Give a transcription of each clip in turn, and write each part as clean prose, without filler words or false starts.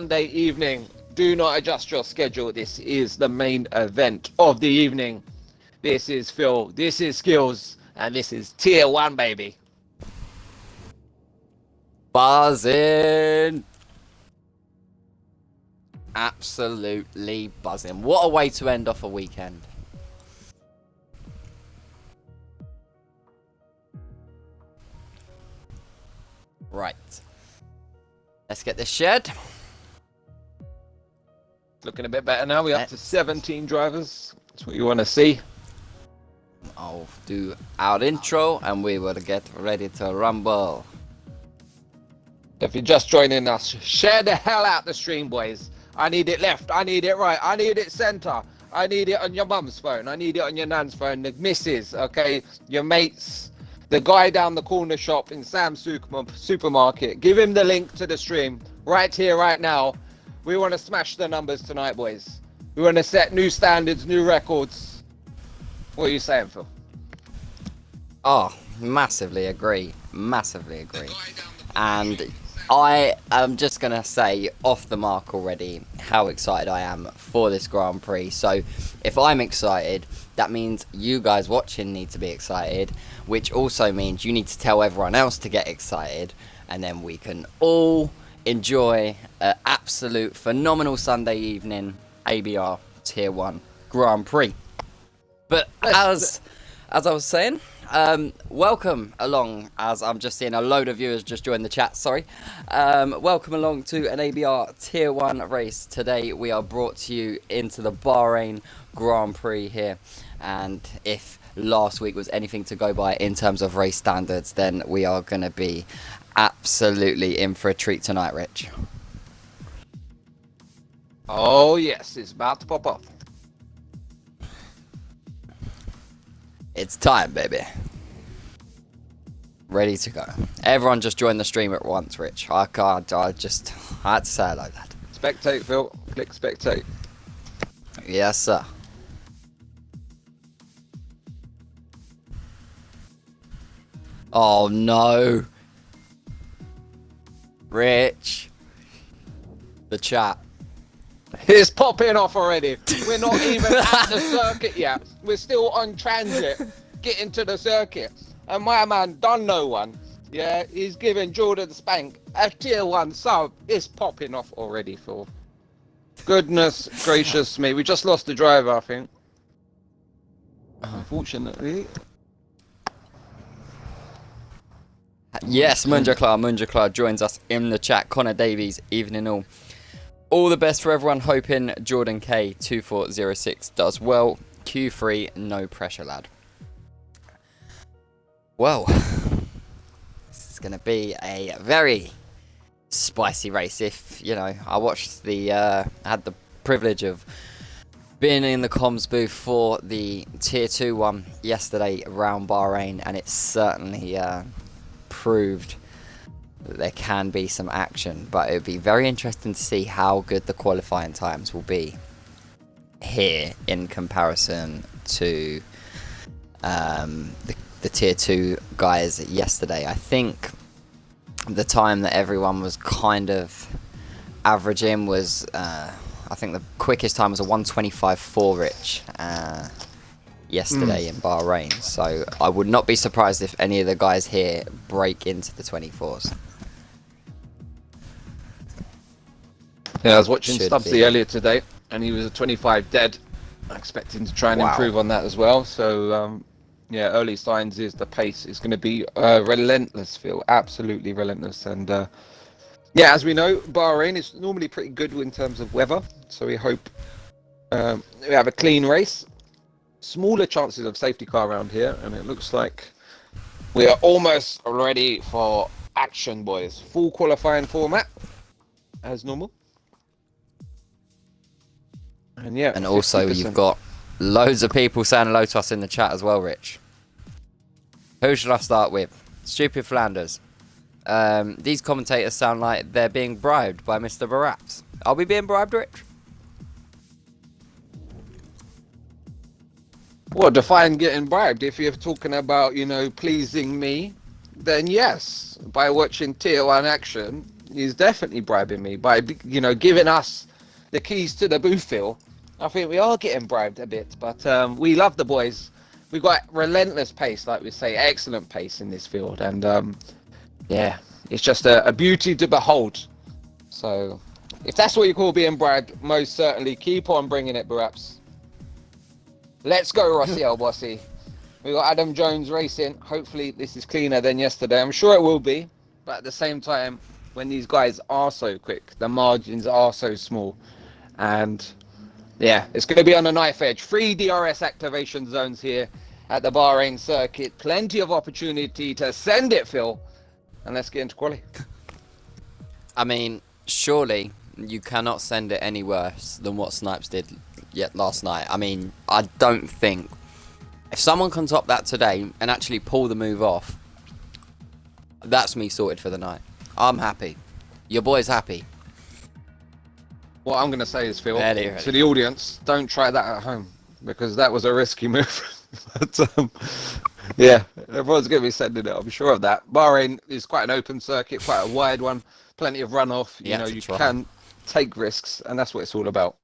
Sunday evening. Do not adjust your schedule. This is the main event of the evening. This is Phil, this is Skills, and this is Tier 1, baby. Buzzing. Absolutely buzzing. What a way to end off a weekend. Right. Let's get this shed. Looking a bit better now. We're up to 17 drivers. That's what you want to see. I'll do our intro and we will get ready to rumble. If you're just joining us, share the hell out the stream, boys. I need it left. I need it right. I need it center. I need it on your mum's phone. I need it on your nan's phone. The missus, okay? Your mates. The guy down the corner shop in Sam's supermarket. Give him the link to the stream right here, right now. We want to smash the numbers tonight, boys. We want to set new standards, new records. What are you saying, Phil? Oh, massively agree. Massively agree. And I am just going to say off the mark already how excited I am for this Grand Prix. So if I'm excited, that means you guys watching need to be excited, which also means you need to tell everyone else to get excited, and then we can all enjoy an absolute phenomenal Sunday evening ABR Tier 1 Grand Prix. But as I was saying, welcome along, as I'm just seeing a load of viewers just joined the chat, sorry. Welcome along to an ABR Tier 1 race. Today we are brought to you into the Bahrain Grand Prix here, and if last week was anything to go by in terms of race standards, then we are going to be absolutely in for a treat tonight, Rich. Oh yes, it's about to pop off. It's time, baby. Ready to go. Everyone just join the stream at once, Rich. I had to say it like that. Spectate, Phil. Click spectate. Yes, sir. Oh, no. Rich. The chat. It's popping off already. We're not even at the circuit yet. We're still on transit, getting to the circuit. And my man done no one. Yeah, he's giving Jordan Spank a Tier 1 sub. It's popping off already, Phil. Goodness gracious me. We just lost the driver, I think. Unfortunately. Yes, Munjaklar joins us in the chat. Connor Davies, evening all. All the best for everyone, hoping Jordan K2406 does well. Q3, no pressure, lad. Well, this is going to be a very spicy race. If, you know, I watched I had the privilege of being in the comms booth for the Tier 2 one yesterday around Bahrain, and it certainly proved that there can be some action, but it would be very interesting to see how good the qualifying times will be here in comparison to the Tier 2 guys yesterday. I think the time that everyone was kind of averaging was, I think the quickest time was a 1:25.4, Rich, yesterday in Bahrain. So I would not be surprised if any of the guys here break into the 24s. Yeah, I was watching Stubbsy earlier today, and he was a 25 dead. I'm expecting to try and improve on that as well. So, yeah, early signs is the pace is going to be relentless, Phil. Absolutely relentless. And, yeah, as we know, Bahrain is normally pretty good in terms of weather. So we hope we have a clean race. Smaller chances of safety car around here, and it looks like we are almost ready for action, boys. Full qualifying format, as normal. And yeah, and also 50%. You've got loads of people saying hello to us in the chat as well, Rich. Who should I start with? Stupid Flanders. These commentators sound like they're being bribed by Mr. Baraps. Are we being bribed, Rich? Well, define getting bribed. If you're talking about, you know, pleasing me, then yes. By watching Tier 1 action, he's definitely bribing me by, you know, giving us the keys to the booth field. I think we are getting bribed a bit, but we love the boys. We've got relentless pace, like we say, excellent pace in this field, and yeah, it's just a beauty to behold. So, if that's what you call being bribed, most certainly keep on bringing it, perhaps. Let's go, Rossi El Bossy. We got Adam Jones racing. Hopefully, this is cleaner than yesterday. I'm sure it will be, but at the same time, when these guys are so quick, the margins are so small, and yeah, it's going to be on a knife edge. 3 DRS activation zones here at the Bahrain circuit. Plenty of opportunity to send it, Phil. And let's get into quali. I mean, surely you cannot send it any worse than what Snipes did yet last night. I mean, I don't think if someone can top that today and actually pull the move off, that's me sorted for the night. I'm happy. Your boy's happy. What I'm going to say is, Phil, Ready. to the audience, don't try that at home, because that was a risky move. But yeah, everyone's going to be sending it, I'm sure of that. Bahrain is quite an open circuit, quite a wide one, plenty of runoff. You know, you can take risks, and that's what it's all about.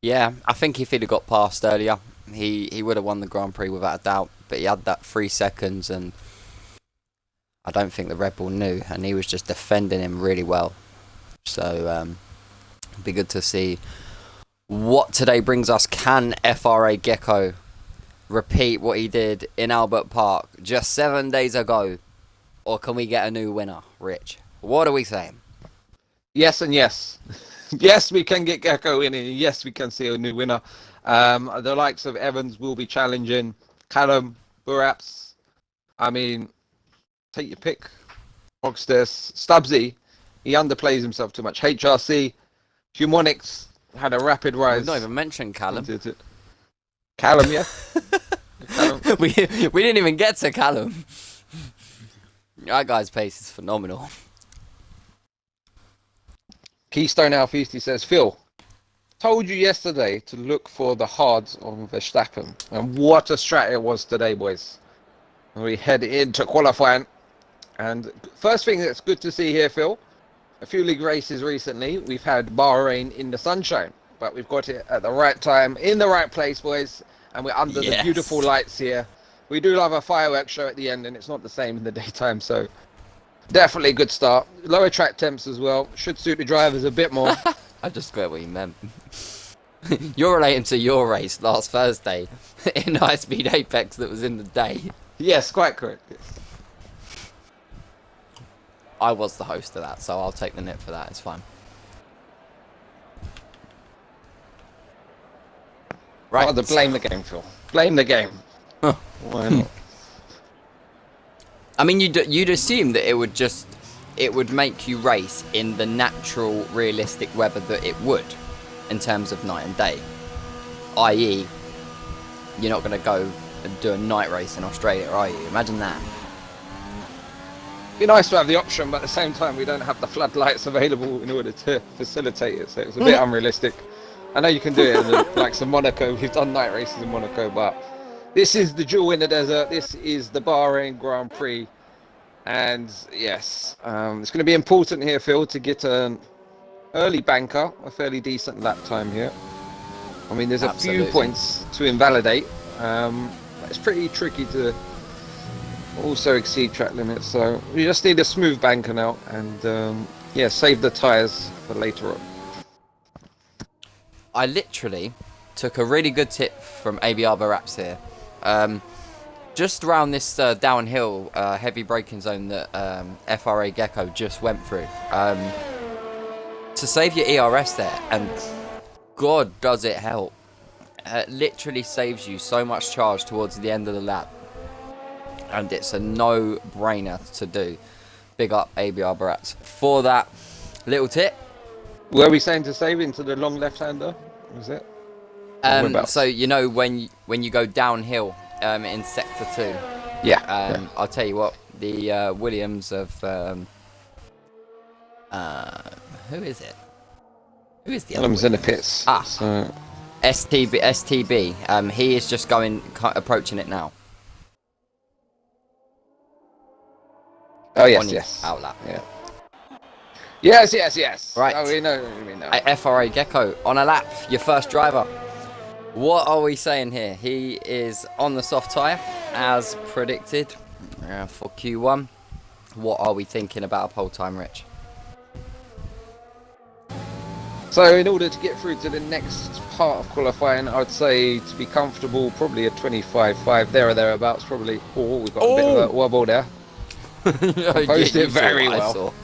Yeah, I think if he'd have got past earlier, he would have won the Grand Prix without a doubt. But he had that 3 seconds, and I don't think the Red Bull knew, and he was just defending him really well. So, it'd be good to see what today brings us. Can FRA Gecko repeat what he did in Albert Park just 7 days ago? Or can we get a new winner, Rich? What are we saying? Yes and yes. Yes, we can get Gecko in, and yes, we can see a new winner. The likes of Evans will be challenging. Callum, perhaps. I mean, take your pick. Hogsters, Stubbsy, he underplays himself too much. HRC, Humonics had a rapid rise. We've not even mentioned Callum. Callum, yeah. Callum. we didn't even get to Callum. That guy's pace is phenomenal. Keystone Alfisti says, Phil, told you yesterday to look for the hards on Verstappen. And what a strat it was today, boys. We head into qualifying. And first thing that's good to see here, Phil, a few league races recently, we've had Bahrain in the sunshine. But we've got it at the right time, in the right place, boys. And we're under the beautiful lights here. We do love a fireworks show at the end, and it's not the same in the daytime, so definitely a good start. Lower track temps as well. Should suit the drivers a bit more. I just got what you meant. You're relating to your race last Thursday in High Speed Apex that was in the day. Yes, quite correct. Yes. I was the host of that, so I'll take the nip for that. It's fine. Right. Rather blame the game, Phil. Blame the game. Huh. Why not? I mean, you'd assume that it would make you race in the natural, realistic weather that it would, in terms of night and day. I.e., you're not going to go and do a night race in Australia, are you? Imagine that. It'd be nice to have the option, but at the same time, we don't have the floodlights available in order to facilitate it, so it's a bit unrealistic. I know you can do it in the likes of Monaco. We've done night races in Monaco, but this is the jewel in the desert. This is the Bahrain Grand Prix. And yes, it's going to be important here, Phil, to get an early banker, a fairly decent lap time here. I mean, there's a few points to invalidate. But it's pretty tricky to also exceed track limits. So we just need a smooth banker now and, yeah, save the tyres for later on. I literally took a really good tip from ABR Tier here. Just around this downhill heavy braking zone that FRA Gecko just went through. To save your ERS there, and God does it help. It literally saves you so much charge towards the end of the lap. And it's a no-brainer to do. Big up ABR Barats for that little tip. Were we saying to save into the long left-hander? Was it? So you know when you go downhill in sector 2. Yeah. I'll tell you what, the Williams of who is it? Who is the other? Williams in the pits. So. STB. He is just approaching it now. Oh yes, on his yes. outlap. Yeah. Yes, yes, yes. Right. Oh, we know what you mean now. FRA Gecko on a lap, your first driver. What are we saying here? He is on the soft tyre, as predicted, for Q1. What are we thinking about a pole time, Rich? So in order to get through to the next part of qualifying, I'd say to be comfortable, probably a 25.5 there or thereabouts, probably. Oh, we've got a bit of a wobble there. Composed it very well.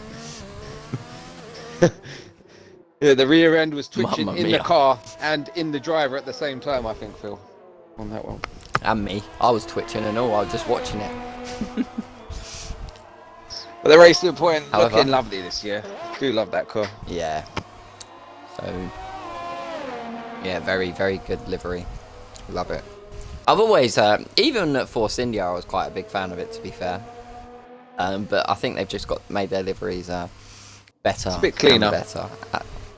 Yeah, the rear end was twitching in the car and in the driver at the same time, I think, Phil, on that one. And me. I was twitching and all, I was just watching it. But the Racing Point However, looking lovely this year. I do love that car. Yeah. So, yeah, very, very good livery. Love it. I've always, even at Force India, I was quite a big fan of it, to be fair. But I think they've just made their liveries better. It's a bit cleaner. Better.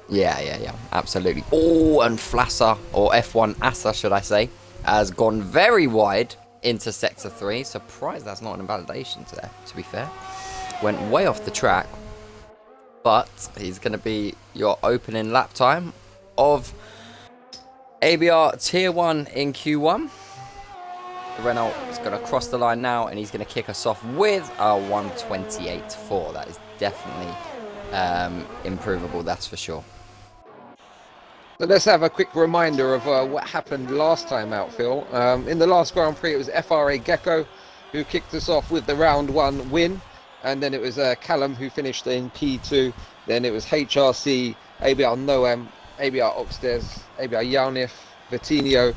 Yeah, absolutely. Oh, and Flasser, or F1 Asa, should I say, has gone very wide into Sector 3. Surprised that's not an invalidation there, to be fair. Went way off the track. But he's going to be your opening lap time of ABR Tier 1 in Q1. The Renault is going to cross the line now, and he's going to kick us off with a 128.4. That is definitely improvable, that's for sure. So let's have a quick reminder of what happened last time out, Phil. In the last Grand Prix, it was FRA Gecko who kicked us off with the round 1 win. And then it was Callum who finished in P2. Then it was HRC, ABR Noam, ABR Oxdes, ABR Yaunif, Vitinho,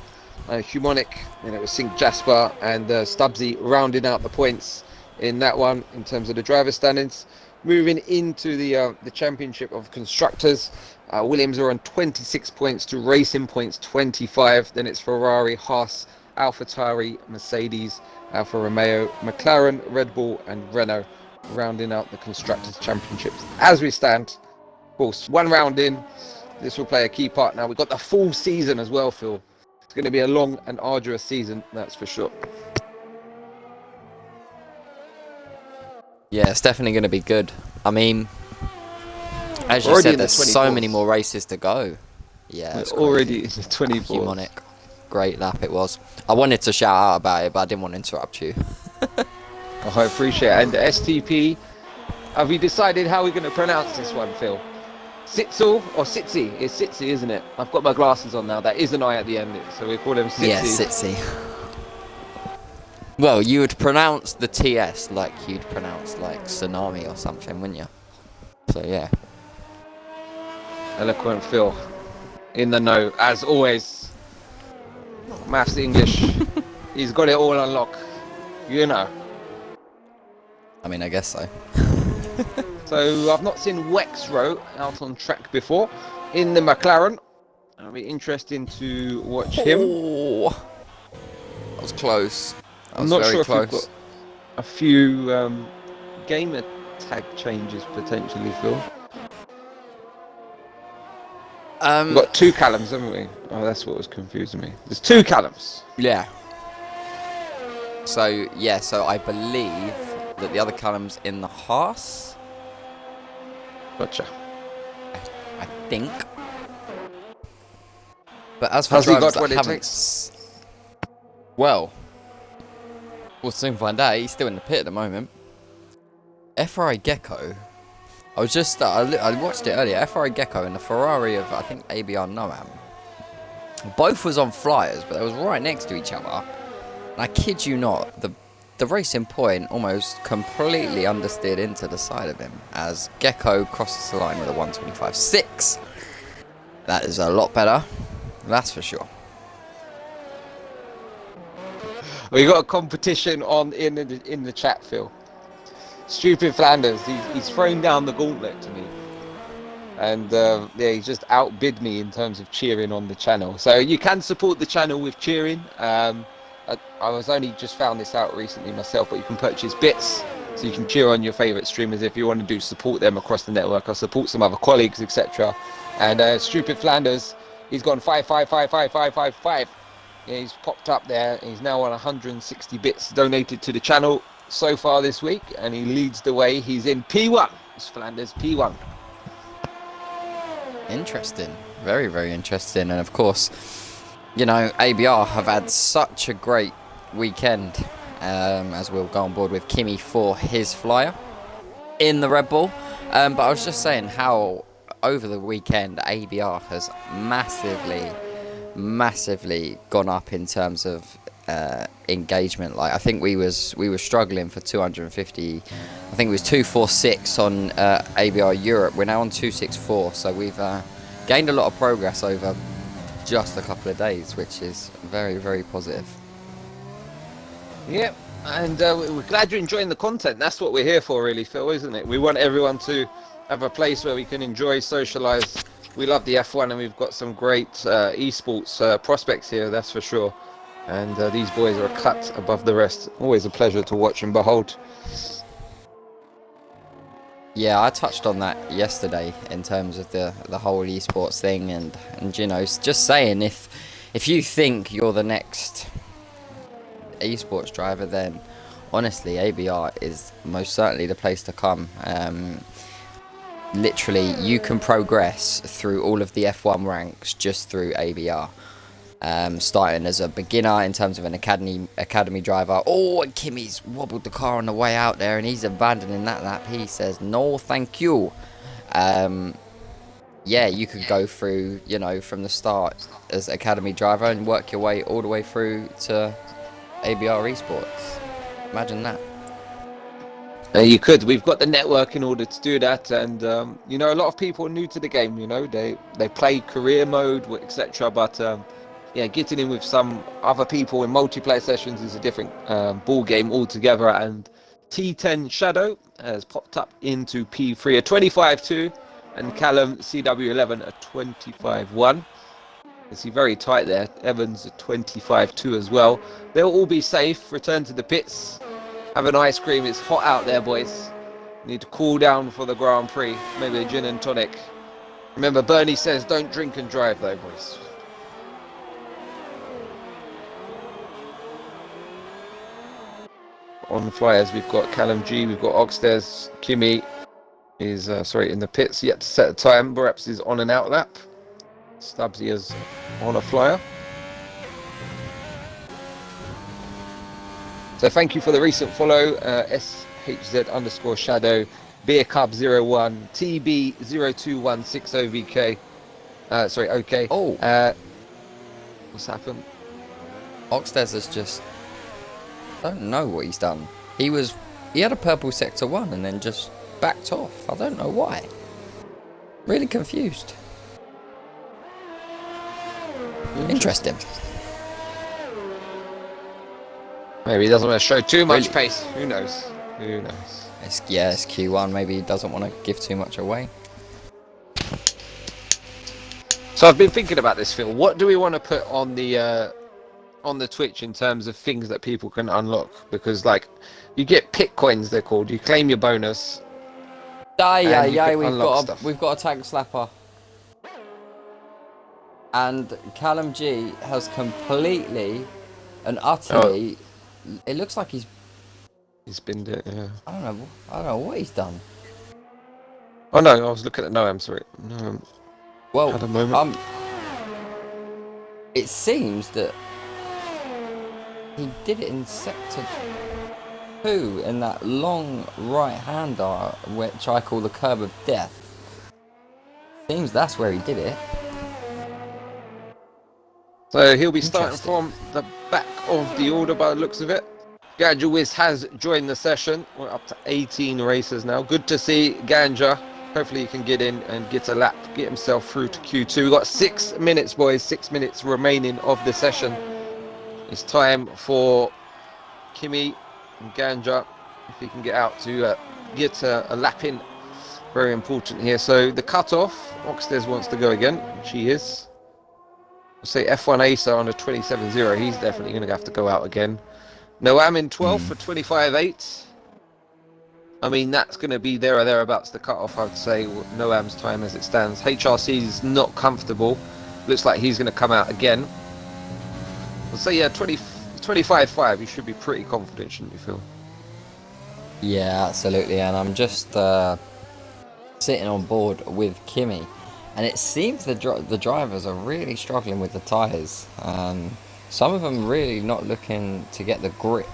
Humonic. Then it was Sink Jasper and Stubbsy rounding out the points in that one in terms of the driver standings. Moving into the Championship of Constructors, Williams are on 26 points to Racing Points 25. Then it's Ferrari, Haas, AlphaTauri, Mercedes, Alfa Romeo, McLaren, Red Bull and Renault, rounding out the Constructors' Championships. As we stand, of course, one round in, this will play a key part now. We've got the full season as well, Phil. It's going to be a long and arduous season, that's for sure. Yeah, it's definitely going to be good. I mean, as you said, there's so many more races to go. Yeah, it's already in the 24. Humonic. Great lap it was. I wanted to shout out about it, but I didn't want to interrupt you. Oh, I appreciate it. And the STP, have we decided how we're going to pronounce this one, Phil? Sitzel or Sitsi? It's Sitsi, isn't it? I've got my glasses on now. That is an I at the end, so we call him Sitsi. Yeah, Sitsi. Well, you would pronounce the TS like you'd pronounce like tsunami or something, wouldn't you? So yeah. Eloquent Phil, in the know as always. Maths, English, he's got it all on lock. You know. I mean, I guess so. So I've not seen Wexrow out on track before in the McLaren. It'll be interesting to watch him. That was close. I'm not sure if we've got a few gamer tag changes potentially, Phil. We've got 2 Callums, haven't we? Oh, that's what was confusing me. There's 2 Callums. Yeah. So yeah, so I believe that the other Callum's in the Haas. Gotcha. I think. But as for has he drivers got what that it haven't, takes? Well, we'll soon find out. He's still in the pit at the moment. FRA Gecko. I was just I watched it earlier. FRA Gecko and the Ferrari of I think ABR Noam. Both was on flyers, but they was right next to each other. And I kid you not, the Racing Point almost completely understeered into the side of him as Gecko crosses the line with a 125.6. That is a lot better, that's for sure. We got a competition on in the chat, Phil. Stupid Flanders, he's thrown down the gauntlet to me, and yeah, he just outbid me in terms of cheering on the channel. So you can support the channel with cheering. I was only just found this out recently myself, but you can purchase bits, so you can cheer on your favourite streamers if you want to support them across the network, or support some other colleagues, etc. And Stupid Flanders, he's gone 5555555. Yeah, he's popped up there. He's now on 160 bits donated to the channel. so far this week, and he leads the way. He's in P1. It's Flanders P1. Interesting. Very, very interesting. And of course, you know, ABR have had such a great weekend, as we'll go on board with Kimi for his flyer in the Red Bull. But I was just saying how over the weekend ABR has massively gone up in terms of engagement. Like, I think we were struggling for 250. I think it was 246 on ABR Europe. We're now on 264, so we've gained a lot of progress over just a couple of days, which is very, very positive. Yep, and we're glad you're enjoying the content. That's what we're here for, really, Phil, isn't it? We want everyone to have a place where we can enjoy, socialise. We love the F1, and we've got some great esports prospects here, that's for sure. And these boys are a cut above the rest. Always a pleasure to watch and behold. Yeah, I touched on that yesterday in terms of the whole esports thing, and you know, just saying, if you think you're the next esports driver, then honestly ABR is most certainly the place to come. Literally, you can progress through all of the F1 ranks just through ABR. Starting as a beginner in terms of an academy driver. Oh, and Kimi's wobbled the car on the way out there, and he's abandoning that lap. He says, no, thank you. Yeah, you could go through, you know, from the start as academy driver and work your way all the way through to ABR Esports. Imagine that. You could. We've got the network in order to do that, and you know, a lot of people are new to the game. You know, they play career mode, etc. But yeah, getting in with some other people in multiplayer sessions is a different ball game altogether. And T10 Shadow has popped up into P3 at 25-2, and Callum CW11 at 25-1. You see very tight there. Evans at 25-2 as well. They'll all be safe. Return to the pits. Have an ice cream. It's hot out there, boys. Need to cool down for the Grand Prix. Maybe a gin and tonic. Remember, Bernie says don't drink and drive though, boys. On the flyers, we've got Callum G, we've got Oxtez. Kimi is in the pits, yet to set a time. Perhaps is on an out lap. Stubbsy is on a flyer. So thank you for the recent follow. SHZ_Shadow, Beer Cub 01, TB0216OVK. OK. Oh. What's happened? Oxtez has just, I don't know what he's done. He had a purple sector 1 and then just backed off. I don't know why. Really confused. Interesting. Maybe he doesn't want to show too much pace. Who knows? Who knows? It's Q1. Maybe he doesn't want to give too much away. So I've been thinking about this, Phil. What do we want to put on the Twitch in terms of things that people can unlock? Because like, you get pit coins, they're called. You claim your bonus. We've got a tank slapper. And Callum G has completely and utterly. It looks like he's been there. Yeah. I don't know what he's done. Oh no, I was looking at Noam. Sorry. Noam. Well, had a moment. It seems that he did it in sector 2 in that long right-hander, which I call the curb of death. Seems that's where he did it. So he'll be starting from the back of the order by the looks of it. Ganja Wiz has joined the session. We're up to 18 racers now. Good to see Ganja. Hopefully he can get in and get a lap, get himself through to Q2. We've got 6 minutes, boys. 6 minutes remaining of the session. It's time for Kimi and Ganja, if he can get out, to get a lap in. Very important here. So the cut-off, Oxtez wants to go again, which he is. We'll say F1 Acer on a 27.0. He's definitely going to have to go out again. Noam in 12th for 25.8. I mean, that's going to be there or thereabouts the cut-off, I would say. Noam's time as it stands. HRC is not comfortable. Looks like he's going to come out again. I'll say, yeah, 25.5. You should be pretty confident, shouldn't you, Phil? Yeah, absolutely. And I'm just sitting on board with Kimi, and it seems the drivers are really struggling with the tyres. Some of them really not looking to get the grip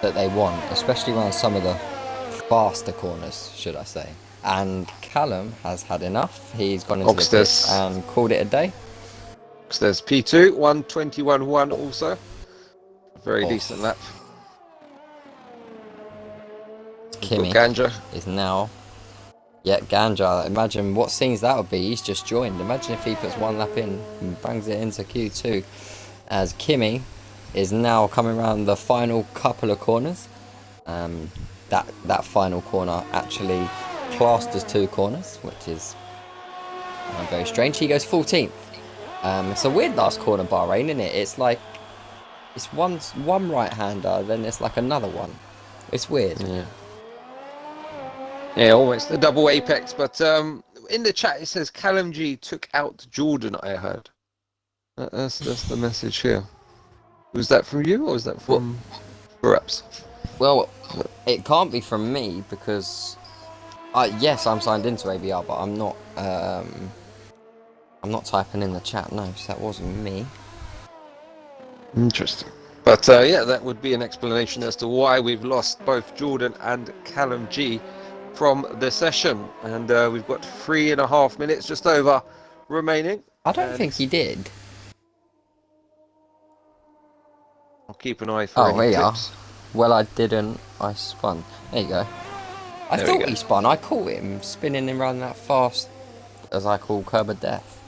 that they want, especially around some of the faster corners, should I say. And Callum has had enough. He's gone into the pits Oxters. and called it a day. Oxters P2, 1:21.1 also. Very Oh, decent lap. We've got Kimi Ganja. is now. Yeah, Ganja. Imagine what scenes that would be. He's just joined. Imagine if he puts one lap in and bangs it into Q2. As Kimi is now coming around the final couple of corners. That final corner actually classed as 2 corners, which is very strange. He goes 14th. It's a weird last corner, Bahrain, isn't it? It's like it's one right-hander, then it's like another one. It's weird. Yeah. Yeah, almost the double apex, but in the chat it says Callum G took out Jordan, I heard. That's the message here. Was that from you or was that from perhaps? Well, it can't be from me because yes, I'm signed into ABR, but I'm not typing in the chat. No, so that wasn't me. Interesting. But yeah, that would be an explanation as to why we've lost both Jordan and Callum G from the session. And we've got 3.5 minutes just over remaining. I don't think he did. I'll keep an eye for any clips. Well, I didn't. I spun. There you go. I thought he spun. I caught him spinning him around that fast, as I call curb of death.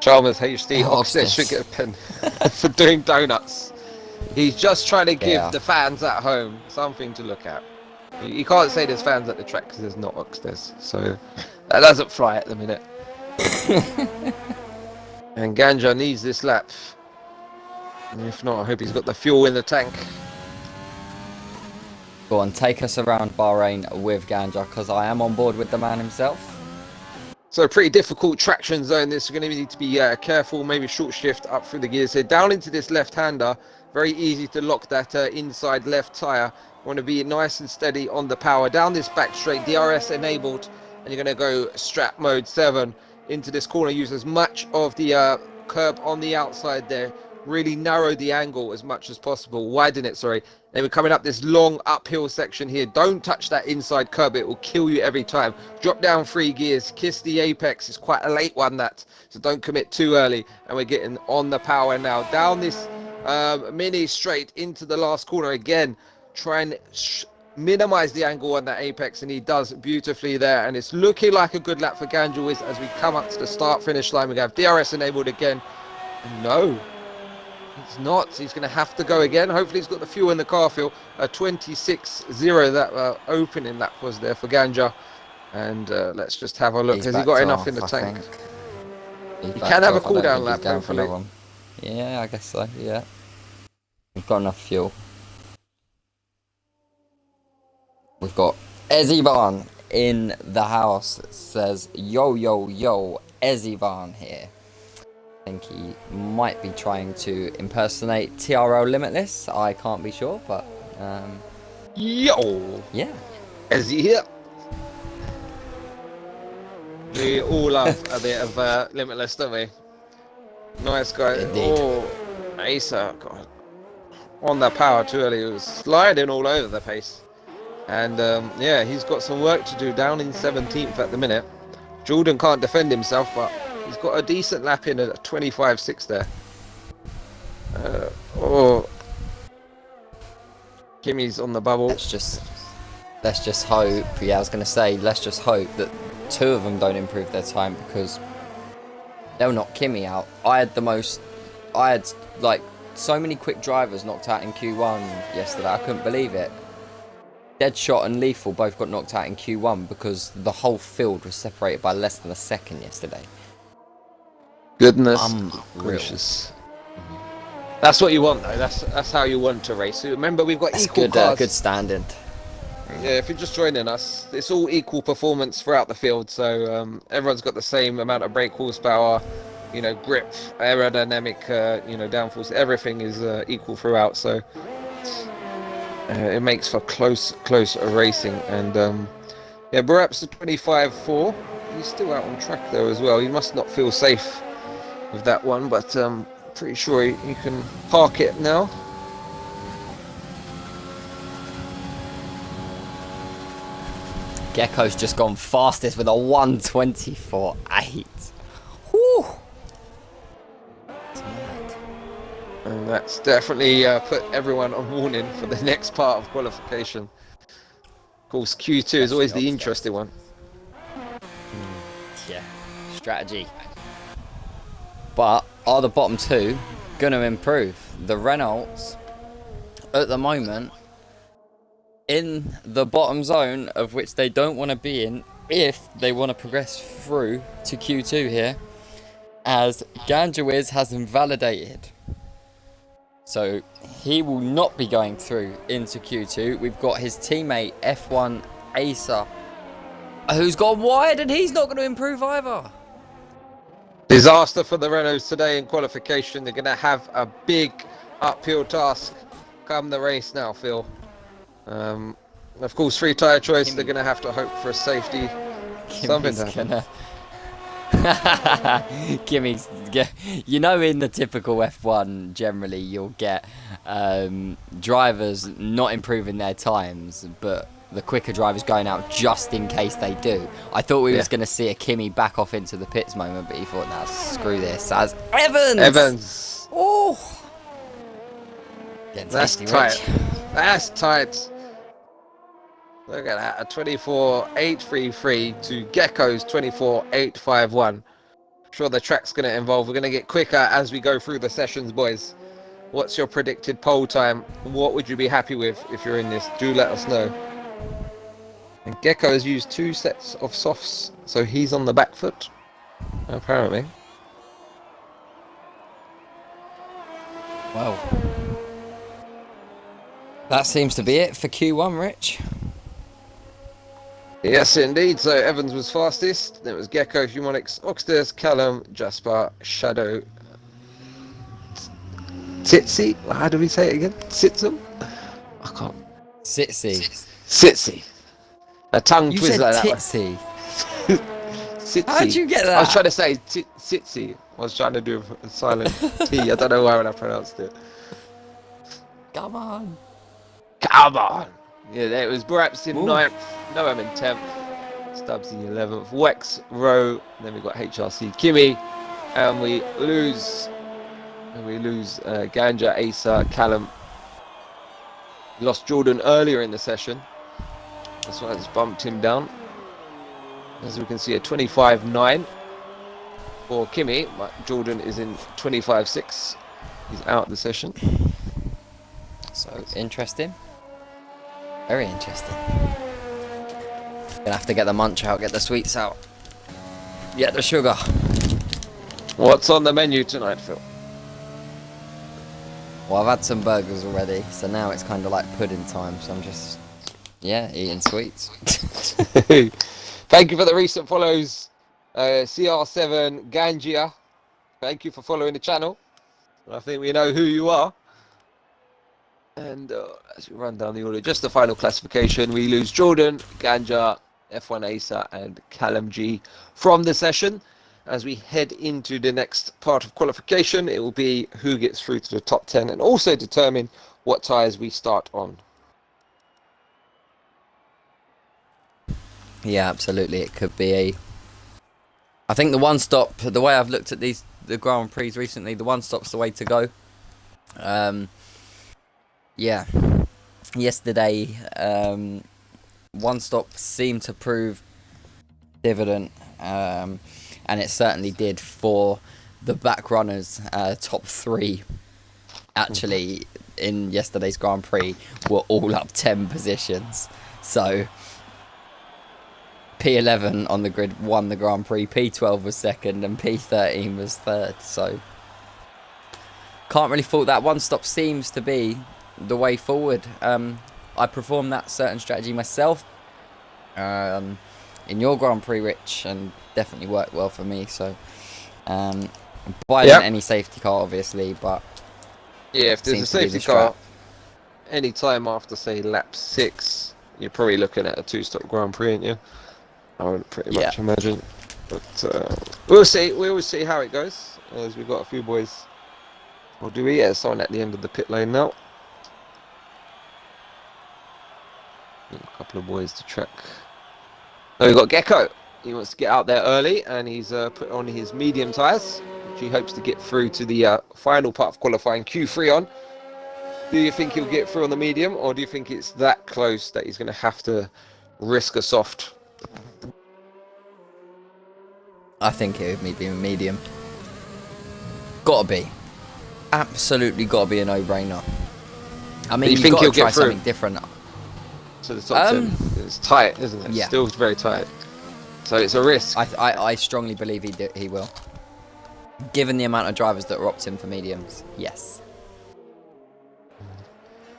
Chalmers HD Oxted should get a pen for doing donuts. He's just trying to give the fans at home something to look at. You can't say there's fans at the track because there's not Oxters, so that doesn't fly at the minute. And Ganja needs this lap. And if not, I hope he's got the fuel in the tank. Go on, take us around Bahrain with Ganja, because I am on board with the man himself. So a pretty difficult traction zone. This is going to need to be careful, maybe short shift up through the gears here. Down into this left-hander, very easy to lock that inside left tyre. Want to be nice and steady on the power. Down this back straight, DRS enabled, and you're going to go strap mode 7 into this corner. Use as much of the curb on the outside there. Really narrow the angle as much as possible. Widen it, sorry. Then we're coming up this long uphill section here. Don't touch that inside curb. It will kill you every time. Drop down 3 gears. Kiss the apex. It's quite a late one, that. So don't commit too early. And we're getting on the power now. Down this mini straight into the last corner again. Try and minimize the angle on that apex, and he does beautifully there. And it's looking like a good lap for Ganjawis as we come up to the start finish line. We have DRS enabled again. No, it's not. He's going to have to go again. Hopefully he's got the fuel in the car fuel. A 26.0 that opening lap was there for Ganja. And let's just have a look. Has he got enough in the tank? He can have a cool down lap, hopefully. Yeah, I guess so, yeah. We've got enough fuel. We've got Ezivan in the house. It says, yo, yo, yo, Ezivan here. I think he might be trying to impersonate TRL Limitless. I can't be sure, but... Yo! Yeah. Ezzy here. We all love a bit of Limitless, don't we? Nice guy. Indeed. Oh, Asa, God. On the power too early. He was sliding all over the pace. And yeah, he's got some work to do down in 17th at the minute. Jordan can't defend himself, but he's got a decent lap in at 25.6 there. Oh, Kimmy's on the bubble. Let's just hope. Yeah, I was going to say, let's just hope that 2 of them don't improve their time, because they'll knock Kimmy out. I had like so many quick drivers knocked out in Q1 yesterday. I couldn't believe it. Deadshot and Lethal both got knocked out in Q1 because the whole field was separated by less than a second yesterday. Goodness gracious. That's what you want, though. That's how you want to race. Remember, we've got equal cars. Good standard. Yeah, if you're just joining us, it's all equal performance throughout the field. So everyone's got the same amount of brake horsepower, you know, grip, aerodynamic, you know, downforce. Everything is equal throughout. So It makes for close racing, and yeah, perhaps the 25-4. He's still out on track though as well. He must not feel safe with that one, but pretty sure he can park it now. Gecko's just gone fastest with a 1:24.8. Whew. That's mad. And that's definitely put everyone on warning for the next part of qualification. Of course, Q2 is always the interesting one. Yeah, strategy. But are the bottom two going to improve? The Renaults, at the moment, in the bottom zone of which they don't want to be in if they want to progress through to Q2 here, as Ganjawiz has invalidated. So he will not be going through into Q2. We've got his teammate F1 Acer, who's gone wide, and he's not going to improve either. Disaster for the Renaults today in qualification. They're going to have a big uphill task come the race now, Phil. Of course, free tyre choice. They're going to have to hope for a safety. Something to Kimmy's, you know, in the typical F1, generally you'll get drivers not improving their times, but the quicker drivers going out just in case they do. I thought we was going to see a Kimmy back off into the pits moment, but he thought, nah, screw this. As Evans! Oh! That's tight. That's tight. Look at that, a 24.833 to Gecko's 24.851. Sure, the track's going to evolve. We're going to get quicker as we go through the sessions, boys. What's your predicted pole time? What would you be happy with if you're in this? Do let us know. And Gecko has used 2 sets of softs, so he's on the back foot, apparently. Well, that seems to be it for Q1, Rich. Yes, indeed. So Evans was fastest. Then it was Gecko, Humonix, Oxters, Callum, Jasper, Shadow, Tsitsi. How do we say it again? Tsitsum? I can't. Tsitsi. A tongue twist like that. Titsy. Tsitsi. How'd you get that? I was trying to say Tsitsi. I was trying to do a silent T. I don't know why when I pronounced it. Come on. Yeah, it was Braps in 9th, Noam in 10th, Stubbs in 11th, Wex, Rowe, then we got HRC Kimmy, and we lose Ganja, Asa, Callum. We lost Jordan earlier in the session. That's why I just bumped him down. As we can see, a 25.9 for Kimmy, but Jordan is in 25.6. He's out of the session. So interesting. Very interesting. Gonna have to get the munch out, get the sweets out, get the sugar. What's on the menu tonight, Phil? Well, I've had some burgers already, so now it's kind of like pudding time, so I'm just, eating sweets. Thank you for the recent follows, CR7 Gangia. Thank you for following the channel. I think we know who you are. And as we run down the order, just the final classification, we lose Jordan, Ganja, F1 Asa, and Callum G from the session. As we head into the next part of qualification, it will be who gets through to the top 10 and also determine what tyres we start on. Yeah, absolutely. It could be I think the one stop, the way I've looked at the Grand Prix recently, the one stop's the way to go. Yeah, yesterday, one stop seemed to prove dividend, and it certainly did for the back runners. Top 3 actually in yesterday's Grand Prix were all up 10 positions. So P11 on the grid won the Grand Prix, P12 was second, and P13 was third. So can't really fault that. One stop seems to be the way forward. I performed that certain strategy myself in your Grand Prix, Rich, and definitely worked well for me. So buy any safety car, obviously, but yeah, if there's a safety car, any time after, say, lap 6, you're probably looking at a 2-stop Grand Prix, ain't you? I would pretty much imagine. But we'll see. We'll see how it goes, as we've got a few boys. Or do we? Yeah, someone at the end of the pit lane now. A couple of boys to track. Oh, we've got Gecko. He wants to get out there early, and he's put on his medium tyres, which he hopes to get through to the final part of qualifying, Q3 on. Do you think he'll get through on the medium, or do you think it's that close that he's going to have to risk a soft? I think it would be medium. Gotta be. Absolutely gotta be a no-brainer. I mean, you've got to try something different. So the top 10, it's tight, isn't it? Yeah. Still very tight. So it's a risk. I strongly believe he will. Given the amount of drivers that are opting for mediums, yes.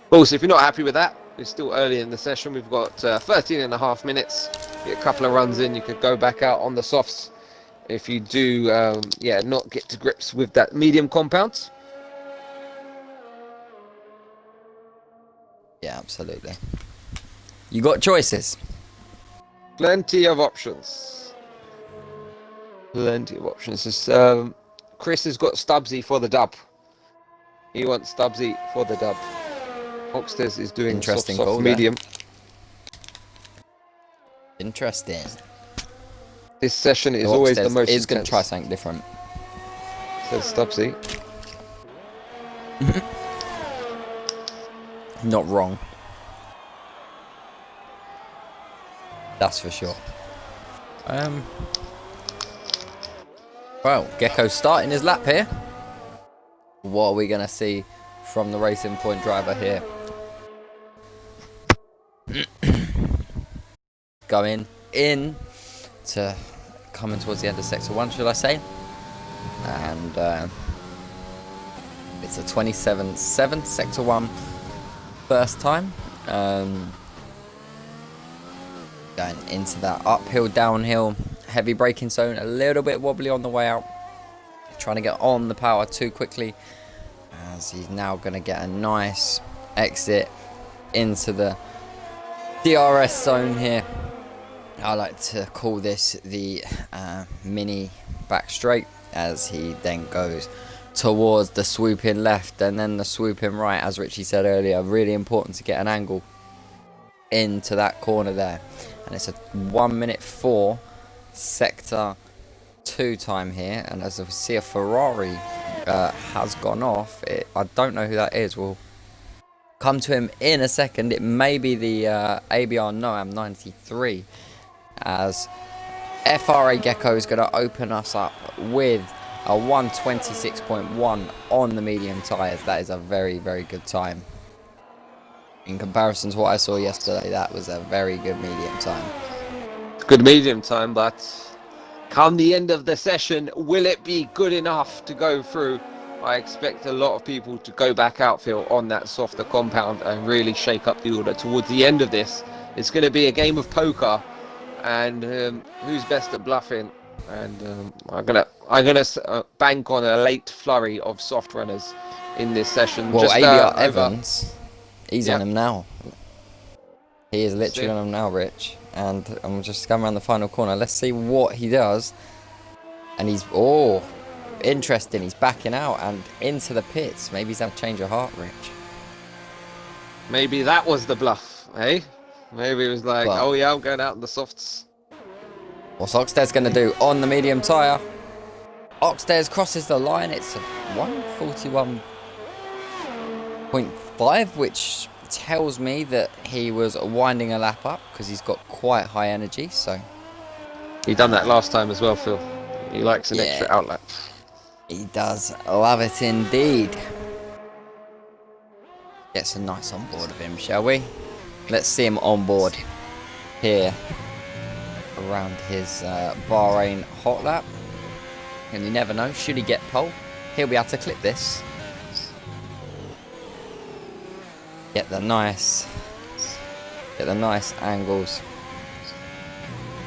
Also, if you're not happy with that, it's still early in the session. We've got 13.5 minutes. Get a couple of runs in, you could go back out on the softs. If you do, not get to grips with that medium compound. Yeah, absolutely. You got choices. Plenty of options. Plenty of options. Chris has got Stubbsy for the dub. He wants Stubbsy for the dub. Oxtez is doing soft medium. Interesting. This session is always the most. Is going to try something different. Says Stubbsy. Not wrong. That's for sure. Well, Gecko's starting his lap here. What are we going to see from the Racing Point driver here? Going in to coming towards the end of sector 1, should I say? And it's a 27.7 sector 1 first time. Going into that uphill, downhill, heavy braking zone, a little bit wobbly on the way out. Trying to get on the power too quickly, as he's now going to get a nice exit into the DRS zone here. I like to call this the mini back straight, as he then goes towards the swooping left and then the swooping right. As Richie said earlier, really important to get an angle into that corner there. And it's a 1:04 sector 2 time here, and as we see, a Ferrari has gone off. I don't know who that is. We'll come to him in a second. It may be the ABR Noam 93, as FRA Gecko is going to open us up with a 1:26.1 on the medium tyres. That is a very, very good time. In comparison to what I saw yesterday, that was a very good medium time. Good medium time, but come the end of the session, will it be good enough to go through? I expect a lot of people to go back outfield on that softer compound and really shake up the order towards the end of this. It's going to be a game of poker, and who's best at bluffing? And I'm gonna bank on a late flurry of soft runners in this session. Well, just, ABR Evans, he's on him now. He is literally on him now, Rich. And I'm just going around the final corner. Let's see what he does. And he's, interesting. He's backing out and into the pits. Maybe he's had a change of heart, Rich. Maybe that was the bluff, eh? Maybe it was like, oh yeah, I'm going out in the softs. What's Oxtez going to do on the medium tyre? Oxtez crosses the line. It's a 1:41.5, which tells me that he was winding a lap up, because he's got quite high energy. So he done that last time as well, Phil. He likes an extra outlap. He does love it indeed. Get some nice on board of him, shall we? Let's see him on board here around his Bahrain hot lap. And you never know, should he get pole, he'll be able to clip this. Get the nice angles.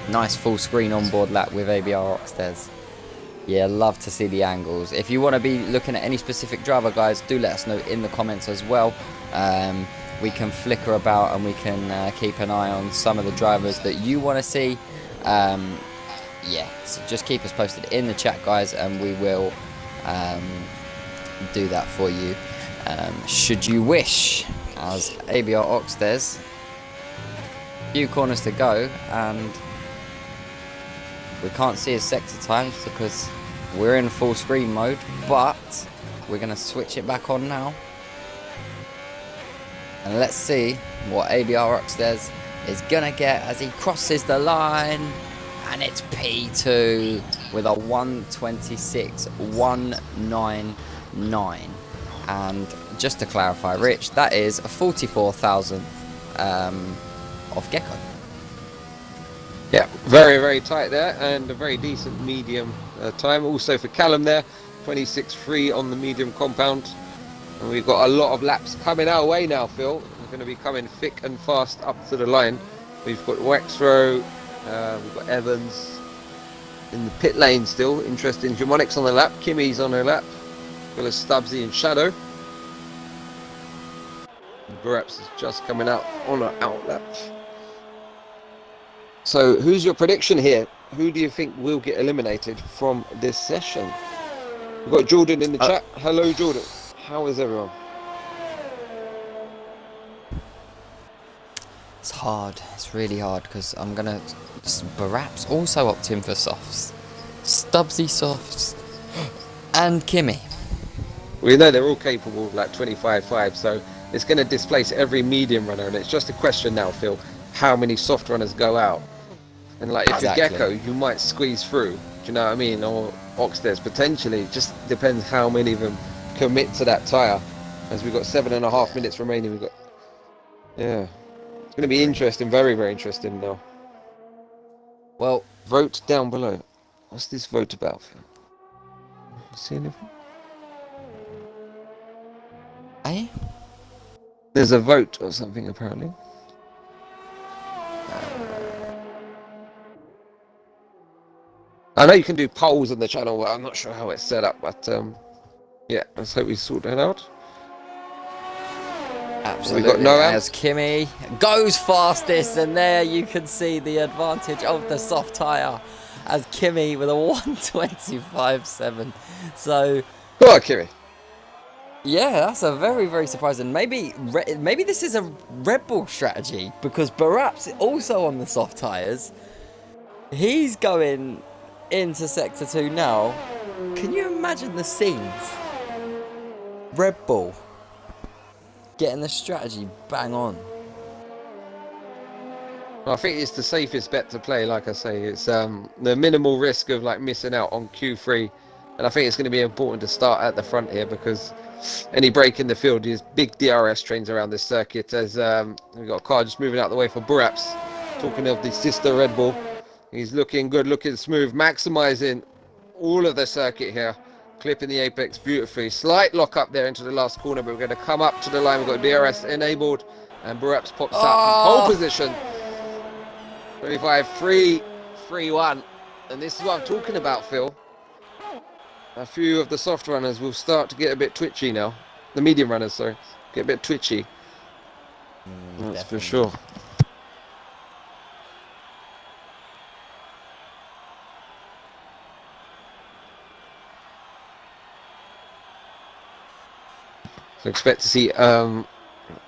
Nice full screen onboard lap with ABR Oxtez. Yeah, love to see the angles. If you want to be looking at any specific driver, guys, do let us know in the comments as well. we can flicker about and we can keep an eye on some of the drivers that you want to see. Yeah, so just keep us posted in the chat, guys, and we will do that for you. Should you wish, as ABR Oxdes, few corners to go, and we can't see his sector times because we're in full screen mode, but we're going to switch it back on now. And let's see what ABR Oxdes is going to get as he crosses the line. And it's P2 with a 126.199. And just to clarify, Rich, that is a 44,000 of Gecko. Yeah, very, very tight there, and a very decent medium time. Also for Callum there, 26.3 on the medium compound. And we've got a lot of laps coming our way now, Phil. We're going to be coming thick and fast up to the line. We've got Wexrow, we've got Evans in the pit lane still. Interesting. Jamonic's on the lap, Kimmy's on her lap, as well as Stubbsy and Shadow. Perhaps is just coming out on her out lap. So, who's your prediction here? Who do you think will get eliminated from this session? We've got Jordan in the chat. Hello, Jordan. How is everyone? It's hard. It's really hard because I'm going to perhaps also opt in for softs. Stubbsy softs and Kimmy. We know they're all capable of like 25.5, so it's going to displace every medium runner, and it's just a question now, Phil, how many soft runners go out? And like if you're Gecko, you might squeeze through, do you know what I mean? Or Oxdes, potentially. Just depends how many of them commit to that tyre. As we've got 7.5 minutes remaining, we've got... Yeah. It's going to be interesting, very, very interesting now. Well, vote down below. What's this vote about, Phil? You see anything? Eh? There's a vote or something, apparently. I know you can do polls on the channel, but I'm not sure how it's set up. But yeah, let's hope we sort that out. Absolutely. We got Noam. As Kimmy goes fastest, and there you can see the advantage of the soft tyre as Kimmy with a 125.7. So, go on, Kimmy. Yeah, that's a very, very surprising. Maybe this is a Red Bull strategy because perhaps also on the soft tyres, he's going into Sector 2 now. Can you imagine the scenes? Red Bull getting the strategy bang on. I think it's the safest bet to play. Like I say, it's the minimal risk of like missing out on Q3, and I think it's going to be important to start at the front here because any break in the field is big DRS trains around this circuit. As we've got a car just moving out the way for Buraps. Talking of the sister Red Bull, he's looking good, looking smooth, maximising all of the circuit here, clipping the apex beautifully. Slight lock up there into the last corner, but we're going to come up to the line. We've got DRS enabled, and Buraps pops up in pole position. 25.3.3.1, and this is what I'm talking about, Phil. A few of the soft runners will start to get a bit twitchy now. The medium runners, sorry, get a bit twitchy. That's for sure. So expect to see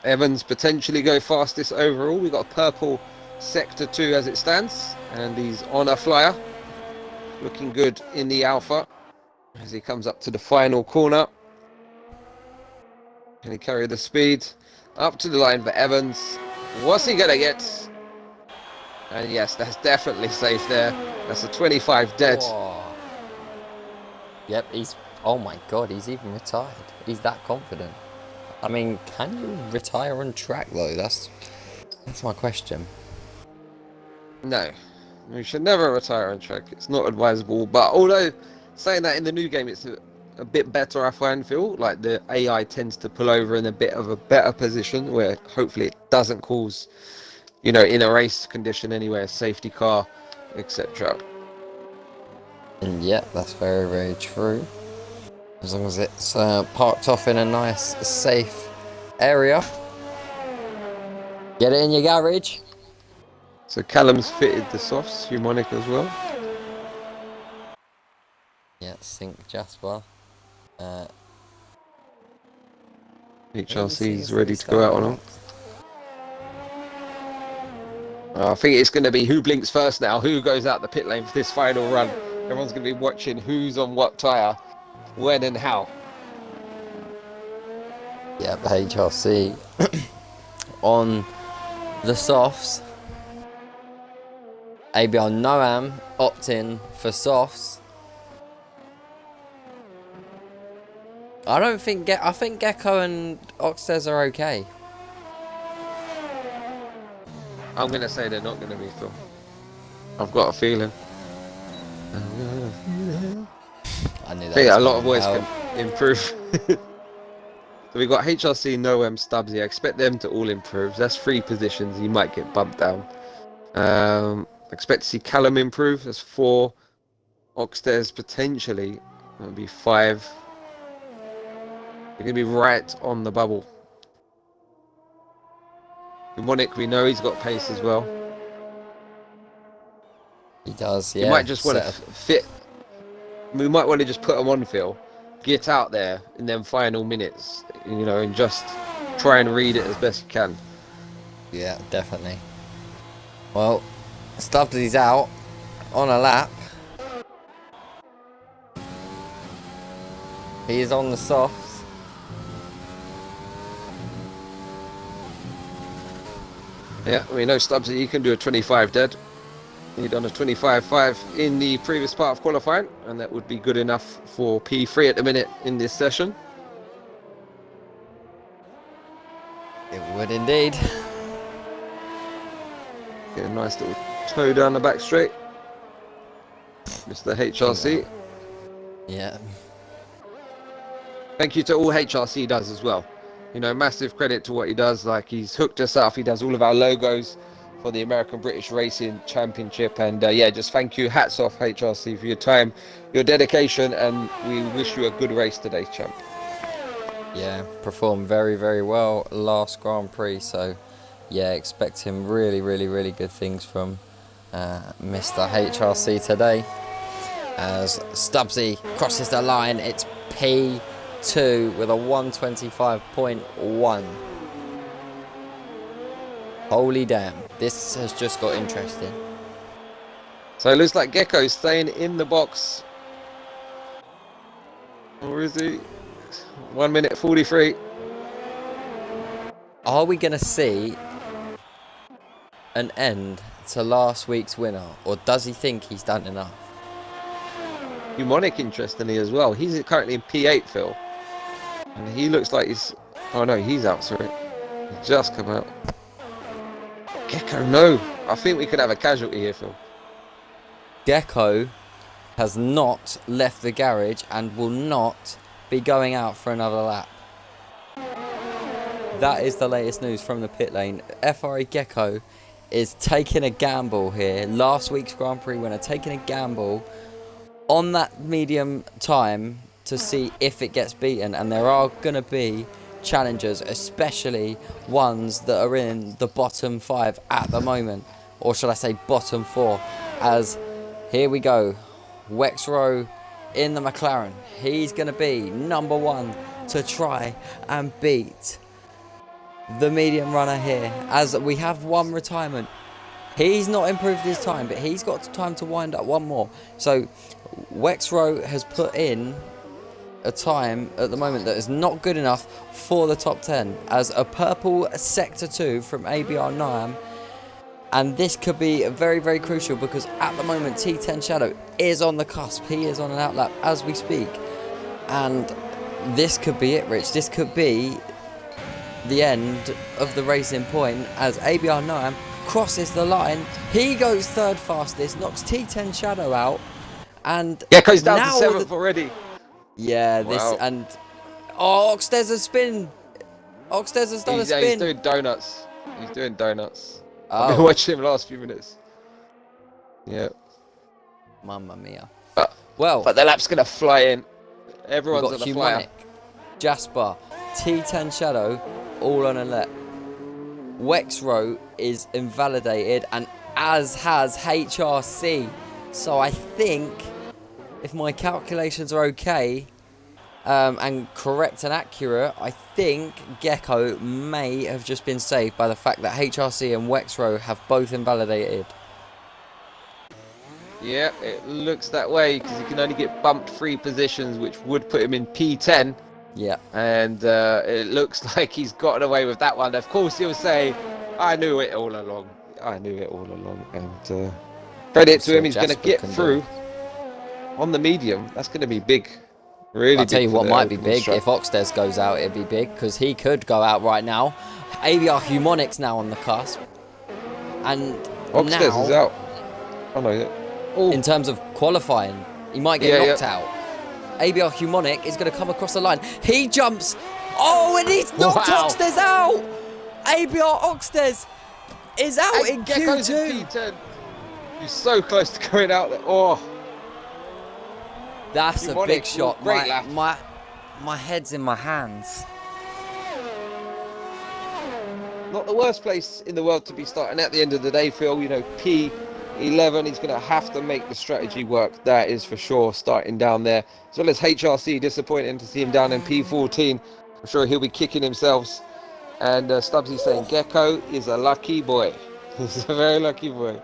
Evans potentially go fastest overall. We've got a purple Sector 2 as it stands, and he's on a flyer. Looking good in the Alpha as he comes up to the final corner. Can he carry the speed? Up to the line for Evans. What's he going to get? And yes, that's definitely safe there. That's a 25 dead. Whoa. Yep, he's... Oh my god, he's even retired. He's that confident. I mean, can you retire on track though? That's my question. No, we should never retire on track. It's not advisable. But although saying that, in the new game it's a bit better, I find, Phil. Like the AI tends to pull over in a bit of a better position where hopefully it doesn't cause, you know, in a race condition anyway, a safety car, etc. And yeah, that's very, very true. As long as it's parked off in a nice, safe area. Get it in your garage. So Callum's fitted the softs, Humonic as well. Yeah, sync Jasper. HRC's ready to go out on them. I think it's going to be who blinks first now, who goes out the pit lane for this final run. Everyone's going to be watching who's on what tyre, when and how. Yep, HRC on the softs. ABR Noam opt-in for softs. I think Gecko and Oxtez are okay. I'm going to say they're not going to be, Phil. I've got a feeling. I knew that. I think a lot of boys can improve. So we got HRC, Noam, Stubbsy. I expect them to all improve. That's 3 positions. You might get bumped down. Expect to see Callum improve. That's 4. Oxtez potentially. That'll be 5. They're going to be right on the bubble. Monic, we know he's got pace as well. He does, yeah. You might just want to fit. We might want to just put him on, Phil. Get out there in them final minutes, you know, and just try and read it as best you can. Yeah, definitely. Well, Stubbsy's out on a lap. He is on the softs. Yeah, we know Stubbsy, he can do a 25 dead. He done a 25.5 in the previous part of qualifying, and that would be good enough for P3 at the minute in this session. It would indeed. Get a nice little toe down the back straight. Mr. HRC. Yeah. Thank you to all HRC does as well. You know, massive credit to what he does. Like, he's hooked us up. He does all of our logos for the American British Racing Championship. And yeah, just thank you. Hats off, HRC, for your time, your dedication, and we wish you a good race today, champ. Yeah, performed very, very well last Grand Prix. So, yeah, expect him really, really, really good things from Mr. HRC today. As Stubbsy crosses the line, it's P2 with a 125.1. Holy damn, this has just got interesting. So it looks like Gecko's staying in the box. Or is he? 1 minute 43. Are we going to see an end to last week's winner, or does he think he's done enough? Humonic, interestingly, as well. He's currently in P8, Phil. And he looks like he's... Oh, no, he's out, sorry. He's just come out. Gecko, no. I think we could have a casualty here, Phil. Gecko has not left the garage and will not be going out for another lap. That is the latest news from the pit lane. FRA Gecko is taking a gamble here. Last week's Grand Prix winner taking a gamble on that medium time to see if it gets beaten. And there are going to be challengers, especially ones that are in the bottom 5 at the moment, or should I say bottom 4, as here we go, Wexrow in the McLaren. He's going to be number 1 to try and beat the medium runner here, as we have one retirement. He's not improved his time, but he's got time to wind up one more. So Wexrow has put in a time at the moment that is not good enough for the top 10, as a purple sector 2 from ABR Niam, and this could be very, very crucial, because at the moment T10 Shadow is on the cusp. He is on an outlap as we speak, and this could be it, Rich. This could be the end of the racing point, as ABR Niam crosses the line. He goes 3rd fastest, knocks T10 Shadow out, and Gecko's down to 7th already. Yeah, this, wow. And Oxtez has spin. Oxtez has done a spin. He's doing donuts. He's doing donuts. Oh. I've been watching him last few minutes. Yeah. Mamma mia. But the lap's gonna fly in. Everyone's on the flyer. Jasper, T10 Shadow, all on a lap. Wexrow is invalidated, and as has HRC. So I think, if my calculations are okay, and correct and accurate, I think Gecko may have just been saved by the fact that HRC and Wexrow have both invalidated. Yeah, it looks that way because he can only get bumped 3 positions, which would put him in P10. Yeah. And it looks like he's gotten away with that one. Of course, he'll say, I knew it all along. I knew it all along. And credit to him, he's going to get through on the medium. That's going to be big. Really I'll tell you what might be big. Strike. If Oxtes goes out, it'd be big, because he could go out right now. ABR Humonics now on the cusp. And Oxtes is out. Oh, no. In terms of qualifying, he might get knocked out. ABR Humonic is going to come across the line. He jumps. Oh, and he's knocked Oxtes out. ABR Oxtes is out in Q2. In P10. He's so close to going out there. Oh. That's a big shot. Great My head's in my hands. Not the worst place in the world to be starting at the end of the day, Phil. You know, P11, he's going to have to make the strategy work. That is for sure, starting down there. As well as HRC, disappointing to see him down in P14. I'm sure he'll be kicking himself. And Stubbsy saying Gecko is a lucky boy. He's a very lucky boy.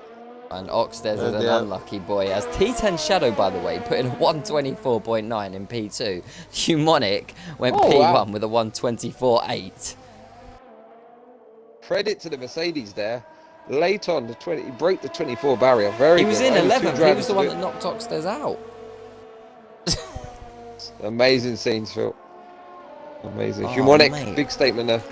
And Oxtes is an unlucky boy. As T10 Shadow, by the way, put in a 124.9 in P2. Humonic went P1 with a 124.8. Credit to the Mercedes there. Late on, he broke the 24 barrier. Very good. He was in 11th. He was the one that knocked Oxtes out. Amazing scenes, Phil. Amazing. Humonic, mate. big statement there.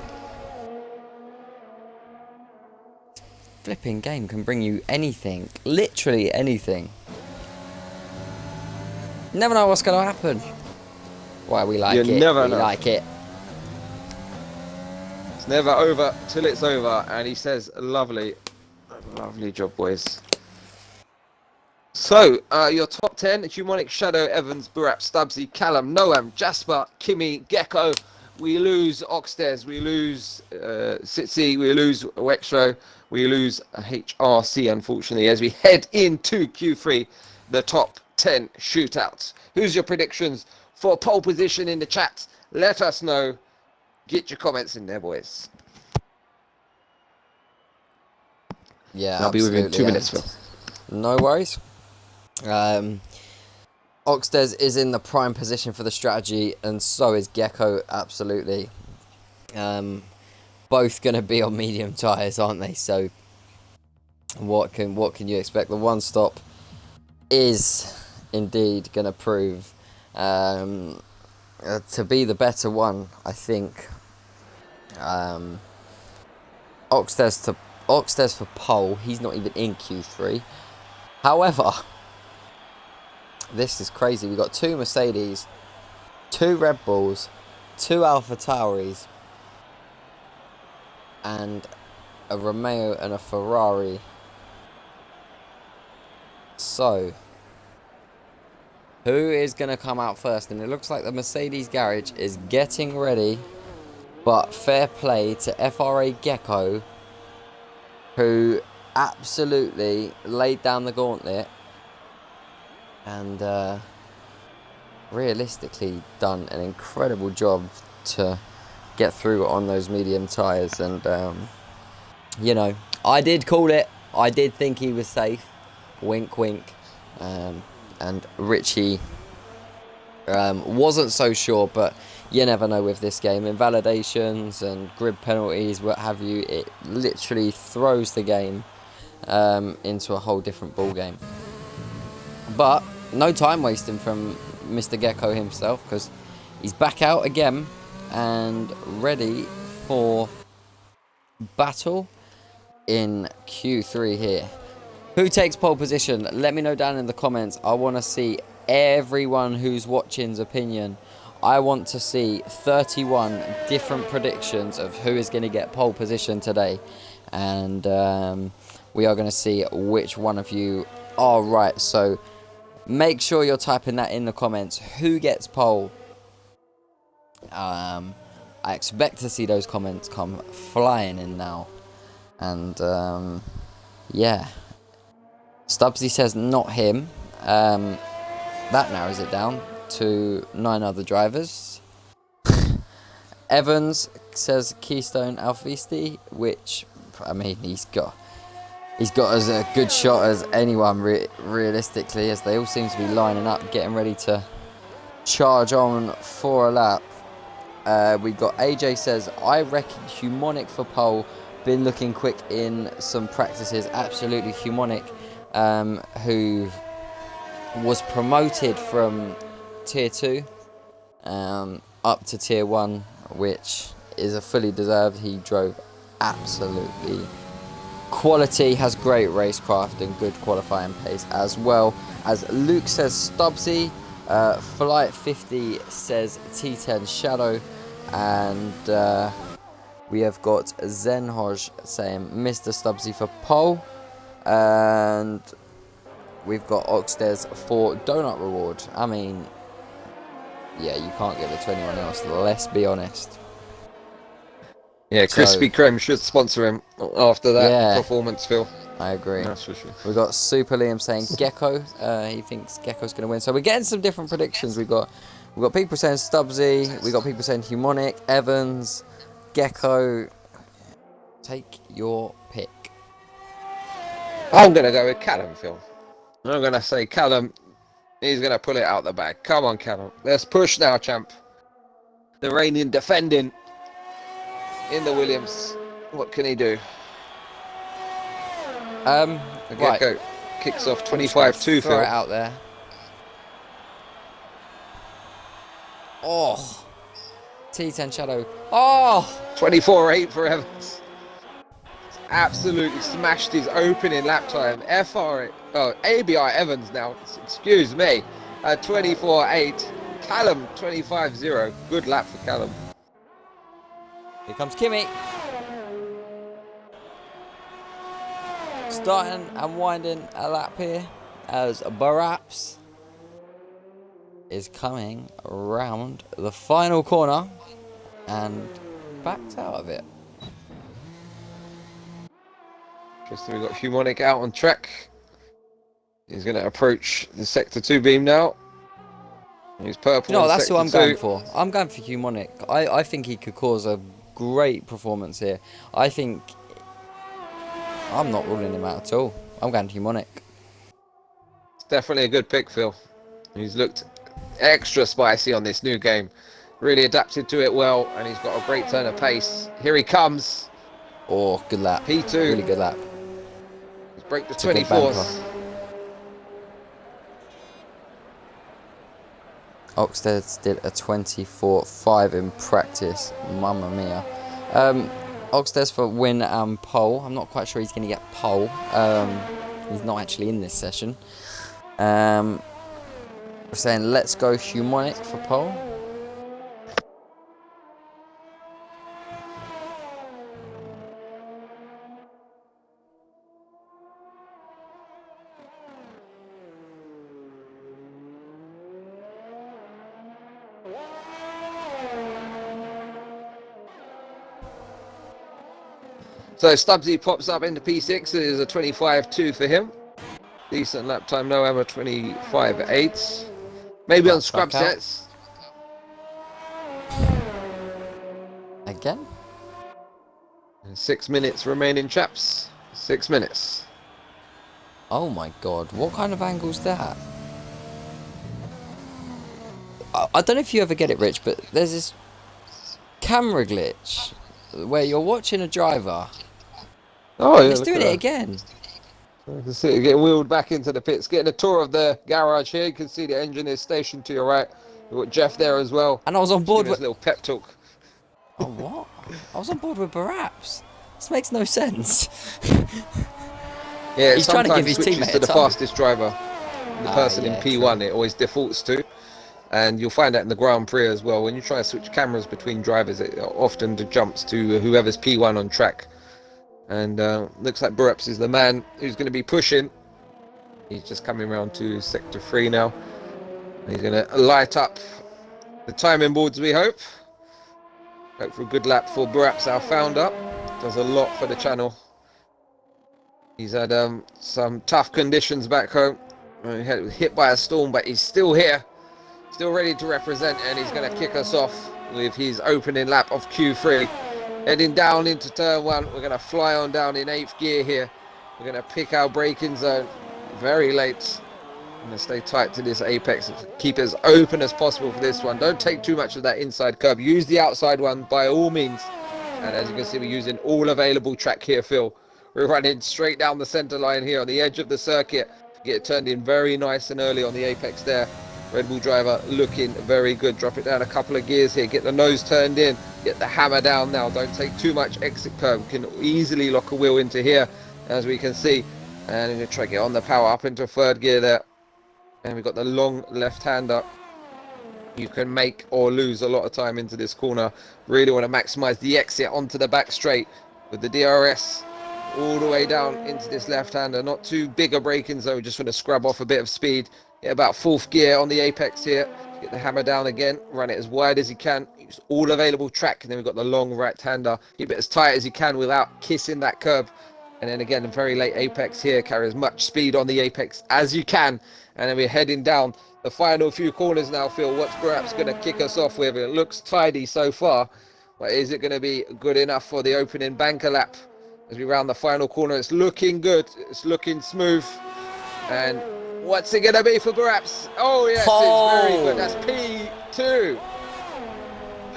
Flipping game can bring you anything, literally anything. Never know what's going to happen. Why we like it? Never know. Like it. It's never over till it's over, and he says, "Lovely job, boys." So your top 10: Humonic, Shadow, Evans, Burap, Stubbsy, Callum, Noam, Jasper, Kimmy, Gecko. We lose Oxtes, we lose Sitsi, we lose Wexrow, we lose HRC, unfortunately, as we head into Q3, the top 10 shootouts. Who's your predictions for pole position in the chat? Let us know. Get your comments in there, boys. Yeah, I'll be within 2 minutes, Phil. No worries. Oxtes is in the prime position for the strategy, and so is Gecko, absolutely. Both going to be on medium tyres, aren't they? So what can you expect? The one stop is indeed going to prove to be the better one, I think. Oxtes for pole. He's not even in Q3. However, this is crazy. We've got 2 Mercedes, 2 Red Bulls, 2 Alpha Tauris, and a Romeo and a Ferrari. So, who is going to come out first? And it looks like the Mercedes garage is getting ready. But fair play to FRA Gecko, who absolutely laid down the gauntlet and realistically done an incredible job to get through on those medium tyres. And you know, I did call it. I did think he was safe. Wink wink. And Richie wasn't so sure, but you never know with this game. Invalidations and grid penalties, what have you, it literally throws the game into a whole different ball game. But no time wasting from Mr. Gecko himself, because he's back out again and ready for battle in Q3 here. Who takes pole position? Let me know down in the comments. I want to see everyone who's watching's opinion. I want to see 31 different predictions of who is going to get pole position today. And we are going to see which one of you are right. So make sure you're typing that in the comments. Who gets pole? I expect to see those comments come flying in now. And yeah, Stubbsy says not him. That narrows it down to 9 other drivers. Evans says Keystone Alfisti, which, I mean, he's got as a good shot as anyone realistically, as they all seem to be lining up, getting ready to charge on for a lap. We got AJ says, I reckon Humonic for pole. Been looking quick in some practices. Absolutely Humonic, who was promoted from Tier 2 up to Tier 1, which is a fully deserved. He drove absolutely quality, has great racecraft and good qualifying pace, as well as Luke says Stubbsy. Flight 50 says T10 Shadow, and we have got Zenhoj saying Mr. Stubbsy for pole, and we've got Oxtes for donut reward. I mean, yeah, you can't give it to anyone else, let's be honest. Yeah, Krispy Kreme should sponsor him after that performance, Phil. I agree. That's for sure. We've got Super Liam saying Gecko. He thinks Gecko's going to win. So we're getting some different predictions. We've got people saying Stubbsy. We've got people saying Humonic, Evans, Gecko. Take your pick. I'm going to go with Callum, Phil. I'm going to say Callum. He's going to pull it out the bag. Come on, Callum. Let's push now, champ. The reigning defending in the Williams. What can he do? Gecko kicks off 25-2, Phil. Throw it out there. Oh. T10 Shadow. Oh. 24-8 for Evans. Absolutely smashed his opening lap time. ABR Evans now. Excuse me. 24-8. Callum 25-0. Good lap for Callum. Here comes Kimmy. Starting and winding a lap here as Baraps is coming around the final corner and backed out of it. Just we've got Humonic out on track. He's going to approach the Sector 2 beam now. He's purple. No, that's who I'm going for. I'm going for Humonic. I think he could cause a great performance here. I think I'm not ruling him out at all. I'm going to Humonic. It's definitely a good pick, Phil. He's looked extra spicy on this new game. Really adapted to it well, and he's got a great turn of pace. Here he comes. Oh, good lap. P2. Really good lap. He's break the 24s. Oxted did a 24.5 in practice. Mamma mia. Oxted for win and pole. I'm not quite sure he's going to get pole. He's not actually in this session. We're saying let's go Humonic for pole. So Stubbsy pops up into P6. It is a 25-2 for him. Decent lap time, no hammer, 25-8. Maybe on scrub sets. Again? 6 minutes remaining, chaps. 6 minutes. Oh my god, what kind of angle's that? I don't know if you ever get it, Rich, but there's this camera glitch where you're watching a driver. Oh, yeah, it's doing it again. You can see it getting wheeled back into the pits. Getting a tour of the garage here. You can see the engine is stationed to your right. We've got Jeff there as well. And I was on board with... little pep talk. Oh, what? I was on board with Baraps. This makes no sense. Yeah, he's trying to give his teammate to the fastest driver. The person in P1, it always defaults to. And you'll find that in the Grand Prix as well. When you try to switch cameras between drivers, it often jumps to whoever's P1 on track. And looks like Baraps is the man who's going to be pushing. He's just coming around to Sector 3 now. He's going to light up the timing boards, we hope. Hope for a good lap for Baraps, our founder. Does a lot for the channel. He's had some tough conditions back home. He was hit by a storm, but he's still here, still ready to represent, and he's going to kick us off with his opening lap of Q3. Heading down into turn 1, we're going to fly on down in 8th gear here. We're going to pick our braking zone very late. I'm going to stay tight to this apex, keep it as open as possible for this one. Don't take too much of that inside curb. Use the outside one by all means. And as you can see, we're using all available track here, Phil. We're running straight down the center line here on the edge of the circuit. Get turned in very nice and early on the apex there. Red Bull driver looking very good. Drop it down a couple of gears here. Get the nose turned in. Get the hammer down now. Don't take too much exit curve. You can easily lock a wheel into here, as we can see. And I'm going to try to get on the power up into 3rd gear there. And we've got the long left-hander. You can make or lose a lot of time into this corner. Really want to maximize the exit onto the back straight with the DRS all the way down into this left-hander. Not too big a braking zone. Just want to scrub off a bit of speed. Get about 4th gear on the apex here. Get the hammer down again. Run it as wide as you can. Use all available track. And then we've got the long right-hander. Keep it as tight as you can without kissing that curb. And then again, a very late apex here. Carry as much speed on the apex as you can. And then we're heading down the final few corners now, Phil. What's perhaps going to kick us off with? It looks tidy so far. But is it going to be good enough for the opening banker lap? As we round the final corner, it's looking good. It's looking smooth. And what's it going to be for perhaps? Oh, yes, it's very good. That's P2.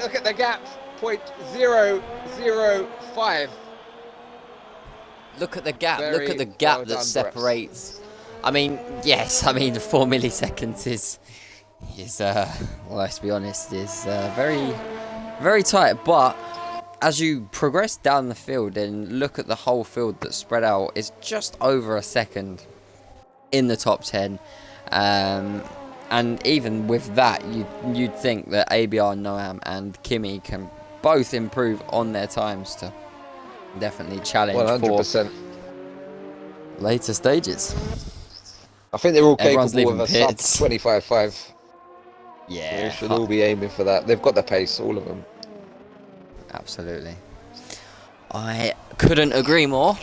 Look at the gap. 0.005. Look at the gap. Very Look at the gap well that done, separates. I mean, yes. I mean, 4 milliseconds is well, let's be honest, is very, very tight. But as you progress down the field and look at the whole field that's spread out, it's just over a second in the top 10. And even with that, you'd think that ABR, Noam, and Kimi can both improve on their times to definitely challenge 100%. for later stages. I think they're all Everyone's capable of a leaving sub pits. 25.5. Yeah, They should all be aiming for that. They've got the pace, all of them. absolutely. I couldn't agree more.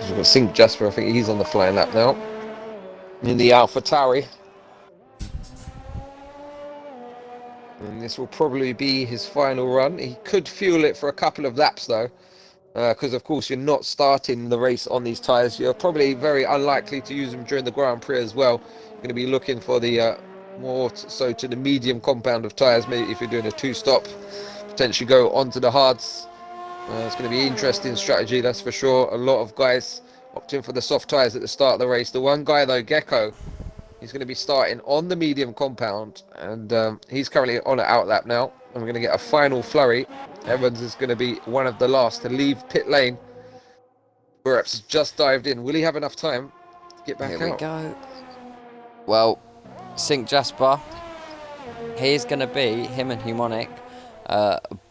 We've got Sink Jasper, I think he's on the flying lap now. In the Alpha Tauri. And this will probably be his final run. He could fuel it for a couple of laps though. Because of course you're not starting the race on these tyres. You're probably very unlikely to use them during the Grand Prix as well. You're going to be looking for the more so to the medium compound of tyres. Maybe if you're doing a 2-stop, potentially go onto the hards. It's going to be an interesting strategy, that's for sure. A lot of guys opting for the soft tyres at the start of the race. The one guy though, Gecko, he's going to be starting on the medium compound, and he's currently on an outlap now. And we're going to get a final flurry. Evans is going to be one of the last to leave pit lane. Perhaps just dived in. Will he have enough time to get back out? Here we go. Well, Sink Jasper, he's going to be, him and Humonic,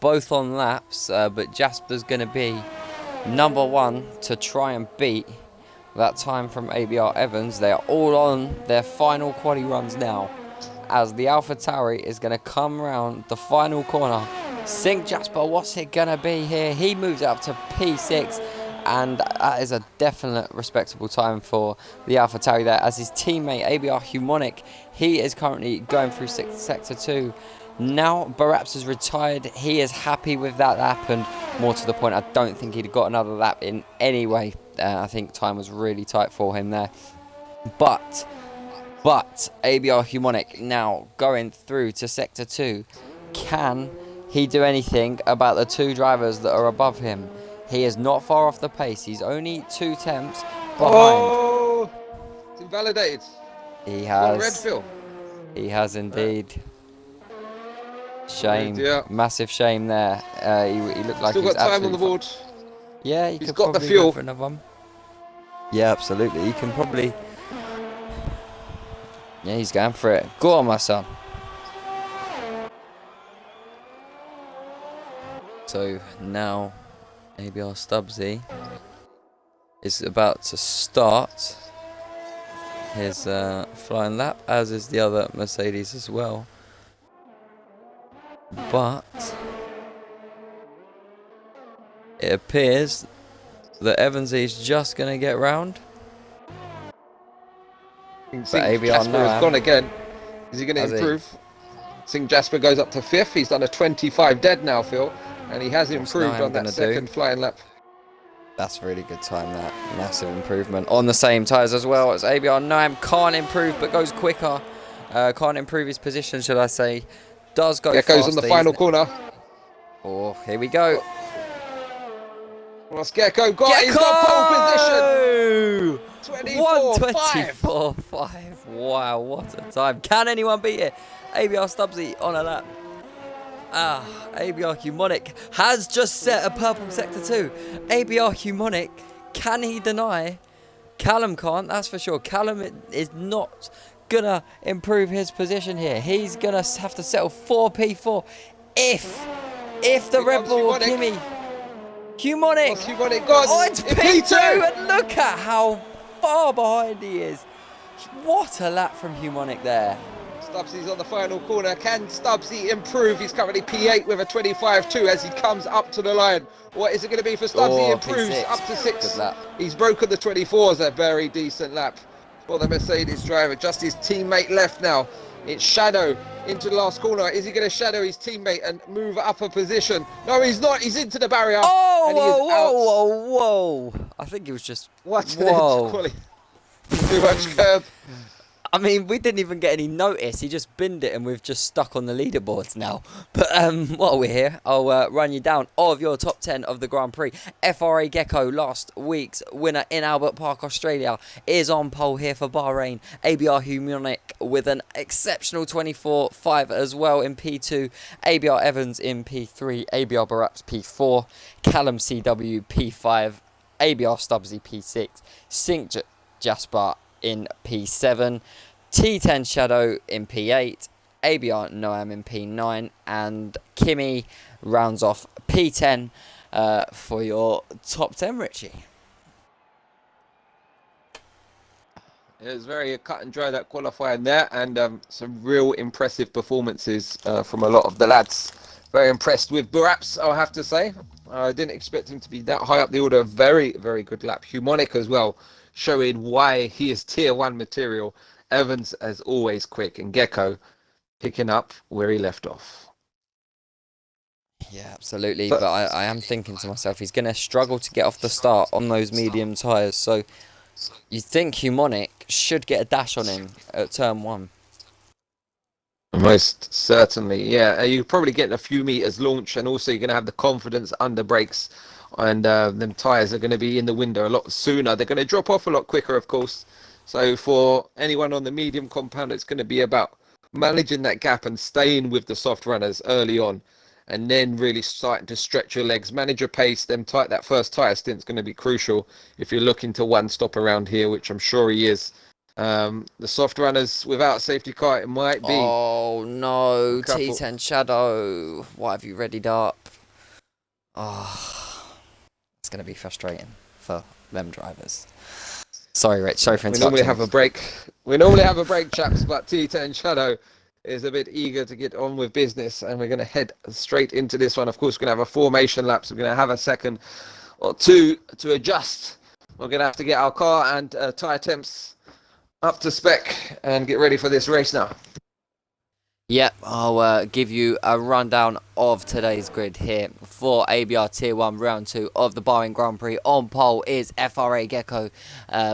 both on laps, but Jasper's going to be number 1 to try and beat that time from ABR Evans. They are all on their final quali runs now, as the Alpha Tauri is going to come round the final corner. Sink Jasper, what's it going to be here? He moves up to P6, and that is a definite respectable time for the Alpha Tauri there, as his teammate ABR Humonic, he is currently going through Sector 2. Now Baraps has retired. He is happy with that lap, and more to the point, I don't think he'd got another lap in any way. I think time was really tight for him there. But ABR Humonic now going through to Sector 2. Can he do anything about the 2 drivers that are above him? He is not far off the pace. He's only 2 tenths behind. Oh! It's invalidated. He Red has. Phil. He has indeed. Shame. Yeah. Massive shame there. He looked like Still he was got time on the absolutely board. Yeah, he He's could got the probably fuel. go for another one. Yeah, absolutely. He can probably. Yeah, he's going for it. Go on, my son. So now, ABR Stubbsy is about to start his flying lap, as is the other Mercedes as well. But it appears that Evansy's just going to get round. But ABR Jasper has gone again. Is he going to improve? Singh Jasper goes up to 5th. He's done a 25 dead now, Phil. And he has improved on that second flying lap. That's a really good time, that. Massive improvement. On the same tyres as well as ABR Noam. Can't improve, but goes quicker. Can't improve his position, should I say. Does go faster. Gecko's on the final corner. Oh, here we go. What's Gecko got? He's got pole position. 124.5. Wow, what a time. Can anyone beat it? ABR Stubbsy on a lap. ABR Humonic has just set a purple sector 2. ABR Humonic, can he deny? Callum can't, that's for sure. Callum is not gonna improve his position here. He's gonna have to settle 4P4 if the Red Bull or Kimmy. Humonic! Oh, it's P2! And look at how far behind he is. What a lap from Humonic there. Stubbsy's on the final corner. Can Stubbsy improve? He's currently P8 with a 25.2 as he comes up to the line. What is it going to be for Stubbsy? He improves P6. Up to 6. He's broken the 24s. A very decent lap for the Mercedes driver. Just his teammate left now. It's Shadow into the last corner. Is he going to shadow his teammate and move up a position? No, he's not. He's into the barrier. Whoa. I think it was just... Whoa. Too much curb. I mean, we didn't even get any notice. He just binned it and we've just stuck on the leaderboards now. But while we're here, I'll run you down of your top 10 of the Grand Prix. FRA Gecko, last week's winner in Albert Park, Australia, is on pole here for Bahrain. ABR Humonic with an exceptional 24.5 as well in P2. ABR Evans in P3. ABR Baraps P4. Callum CW P5. ABR Stubbsy P6. Singh Jasper in P7, T10 Shadow in P8, ABR Noam in P9, and Kimmy rounds off P10 for your top 10, Richie. It was very cut and dry, that qualifying there, and some real impressive performances from a lot of the lads. Very impressed with Baraps, I'll have to say. I didn't expect him to be that high up the order. Very, very good lap. Humonic as well, showing why he is tier 1 material. Evans, as always, quick. And Gecko picking up where he left off. Yeah, absolutely. But I am thinking to myself, he's going to struggle to get off the start on those medium tyres. So you think Humonic should get a dash on him at turn 1? Most certainly, yeah. You're probably getting a few meters launch, and also you're going to have the confidence under brakes. And them tyres are going to be in the window a lot sooner. They're going to drop off a lot quicker, of course. So for anyone on the medium compound, it's going to be about managing that gap and staying with the soft runners early on. And then really starting to stretch your legs, manage your pace. That first tyre stint is going to be crucial if you're looking to one stop around here, which I'm sure he is. The soft runners without a safety car, it might be. Oh no, T10 Shadow. What have you readied up? Oh, it's going to be frustrating for them drivers. Sorry, Rich. Sorry for interrupting. We normally have a break, chaps, but T10 Shadow is a bit eager to get on with business, and we're going to head straight into this one. Of course, we're going to have a formation lap, so we're going to have a second or two to adjust. We're going to have to get our car and tyre temps up to spec and get ready for this race now. Yep, I'll give you a rundown of today's grid here for ABR Tier 1 Round 2 of the Bahrain Grand Prix. On pole is FRA Gecko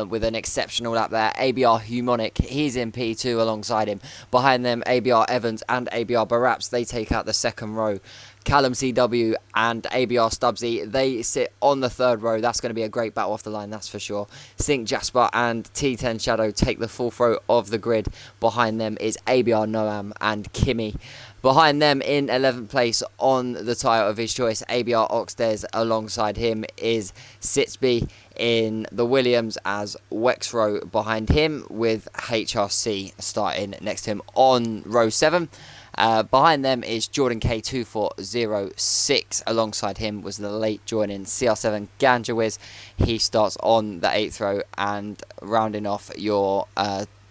with an exceptional lap there. ABR Humonic, he's in P2 alongside him. Behind them, ABR Evans and ABR Baraps, they take out the second row. Callum CW and ABR Stubbsy, they sit on the third row. That's going to be a great battle off the line, that's for sure. Singh Jasper and T10 Shadow take the full throw of the grid. Behind them is ABR Noam and Kimmy. Behind them in 11th place on the tyre of his choice, ABR Oxdes. Alongside him is Sitzby in the Williams as Wexrow behind him, with HRC starting next to him on row 7. Behind them is Jordan K2406. Alongside him was the late joining CR7 Ganjawiz. He starts on the 8th row, and rounding off your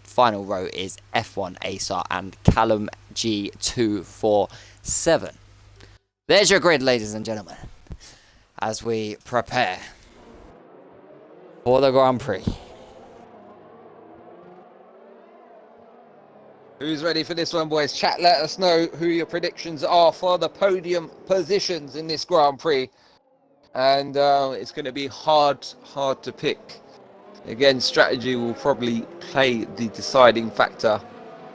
final row is F1 ASAR and Callum G247. There's your grid, ladies and gentlemen, as we prepare for the Grand Prix. Who's ready for this one, boys? Chat, let us know who your predictions are for the podium positions in this Grand Prix. And it's going to be hard to pick. Again, strategy will probably play the deciding factor,